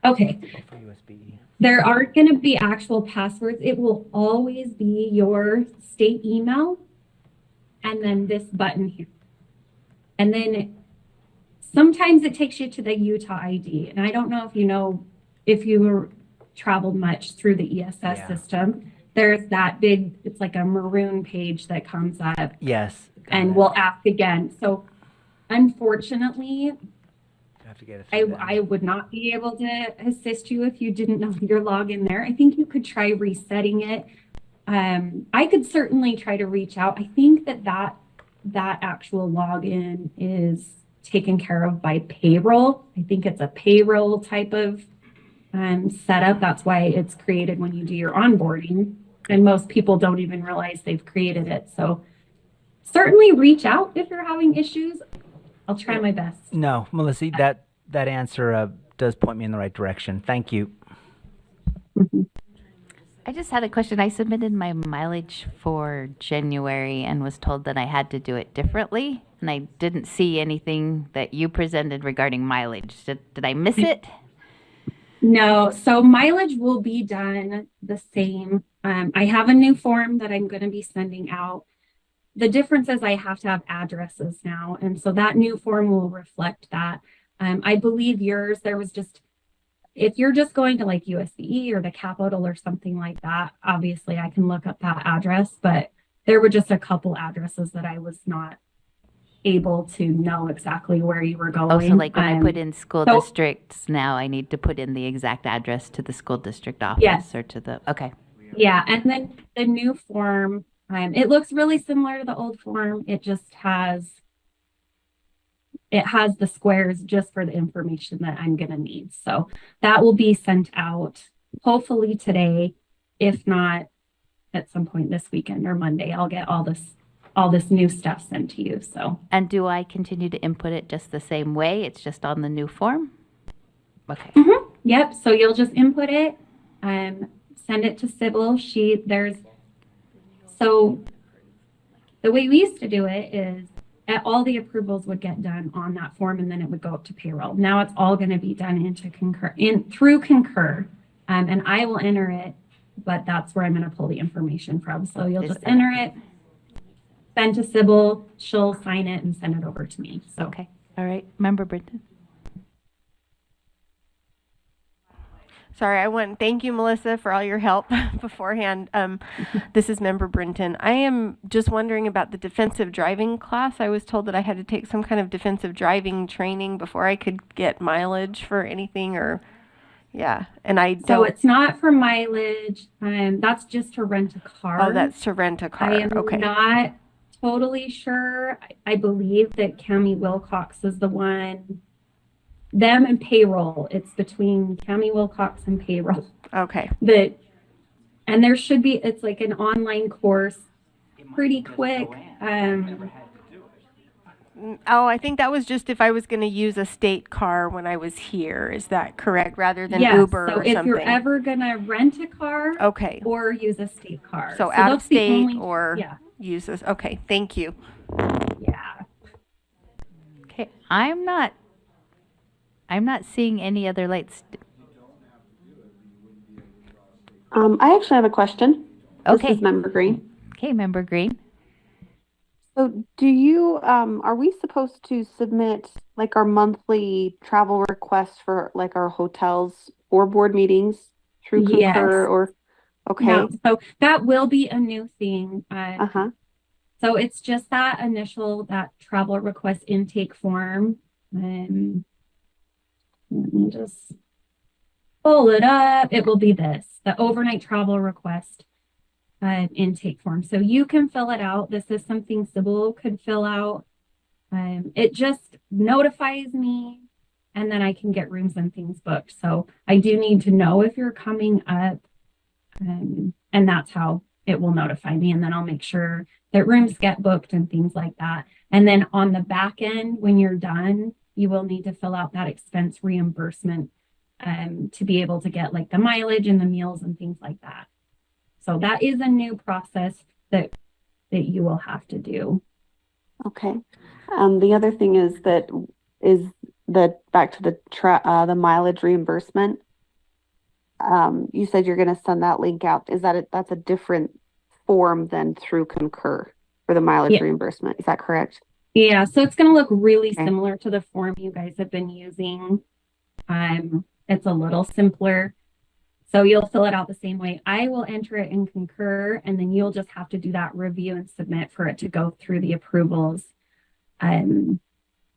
Okay. For USB. There aren't going to be actual passwords. It will always be your state email and then this button here. And then sometimes it takes you to the Utah ID. And I don't know if you traveled much through the ESS system. There's that big, it's like a maroon page that comes up. Yes. And we'll ask again. So unfortunately, Have to get it I, through them. I would not be able to assist you if you didn't know your login there. I think you could try resetting it. I could certainly try to reach out. I think that actual login is taken care of by payroll. I think it's a payroll type of setup. That's why it's created when you do your onboarding. And most people don't even realize they've created it. So certainly reach out if you're having issues. I'll try my best. No, Melissa, that answer does point me in the right direction. Thank you. I just had a question. I submitted my mileage for January and was told that I had to do it differently. And I didn't see anything that you presented regarding mileage. Did I miss it? No, so mileage will be done the same. I have a new form that I'm going to be sending out. The difference is I have to have addresses now. And so that new form will reflect that. I believe yours, there was just, if you're just going to like USCE or the Capitol or something like that, obviously I can look up that address, but there were just a couple addresses that I was not able to know exactly where you were going. Oh, so like when I put in school so- districts, now I need to put in the exact address to the school district office Yes. or to the, okay. Yeah, and then the new form, it looks really similar to the old form. It just has the squares just for the information that I'm gonna need. So that will be sent out hopefully today. If not, at some point this weekend or Monday, I'll get all this new stuff sent to you. So And do I continue to input it just the same way? It's just on the new form? Okay. yep, so you'll just input it, send it to Sybil. So the way we used to do it is all the approvals would get done on that form and then it would go up to payroll. Now it's all going to be done through Concur. And I will enter it, but that's where I'm going to pull the information from. So you'll just enter it, send to Sybil, she'll sign it and send it over to me. So Okay. All right. Member Brinton? Sorry, I want thank you, Melissa, for all your help beforehand. This is Member Brinton. I am just wondering about the defensive driving class. I was told that I had to take some kind of defensive driving training before I could get mileage for anything, or yeah. And I don't. So it's not for mileage. That's just to rent a car. Oh, that's to rent a car. I am Okay. not totally sure. I believe that Cami Wilcox is the one. Them and payroll. It's between Cami Wilcox and payroll. Okay. And there should be. It's like an online course, pretty quick. Oh, I think that was just if I was going to use a state car when I was here. Is that correct? Rather than Yes, Uber so or if something. you're ever gonna rent a car, Okay. or use a state car. So out of that's the state only- or yeah. use this. Okay. Thank you. Yeah. Okay. I'm not seeing any other lights. I actually have a question. Okay. This is Member Green. Okay, Member Green. So do you, are we supposed to submit like our monthly travel requests for like our hotels or board meetings through Concur Yes. or? Okay. No, so that will be a new thing. Uh-huh. So it's just that travel request intake form. Let me just pull it up. It will be the overnight travel request intake form. So you can fill it out. This is something Sybil could fill out. It just notifies me and then I can get rooms and things booked. So I do need to know if you're coming up. And that's how it will notify me. And then I'll make sure that rooms get booked and things like that. And then on the back end, when you're done, you will need to fill out that expense reimbursement to be able to get like the mileage and the meals and things like that. So that is a new process that you will have to do. Okay. The other thing is back to the mileage reimbursement. You said you're going to send that link out. Is that's a different form than through Concur for the mileage Yeah. reimbursement? Is that correct? Yeah, so it's going to look really Okay. similar to the form you guys have been using. It's a little simpler. So you'll fill it out the same way. I will enter it in Concur, and then you'll just have to do that review and submit for it to go through the approvals.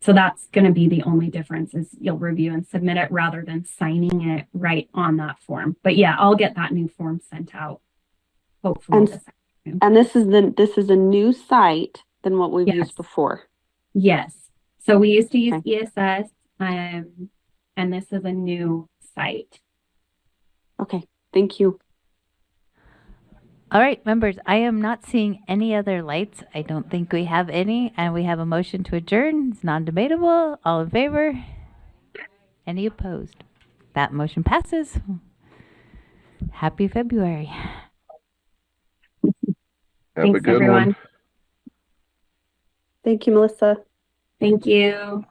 So that's going to be the only difference is you'll review and submit it rather than signing it right on that form. But yeah, I'll get that new form sent out. Hopefully And, this afternoon. and this is a new site than what we've Yes. used before. Yes. So we used to use ESS, and this is a new site. Okay, thank you. All right, members, I am not seeing any other lights. I don't think we have any, and we have a motion to adjourn. It's non-debatable. All in favor? Any opposed? That motion passes. Happy February. Have a Thanks, good everyone. one. Thank you, Melissa. Thank you.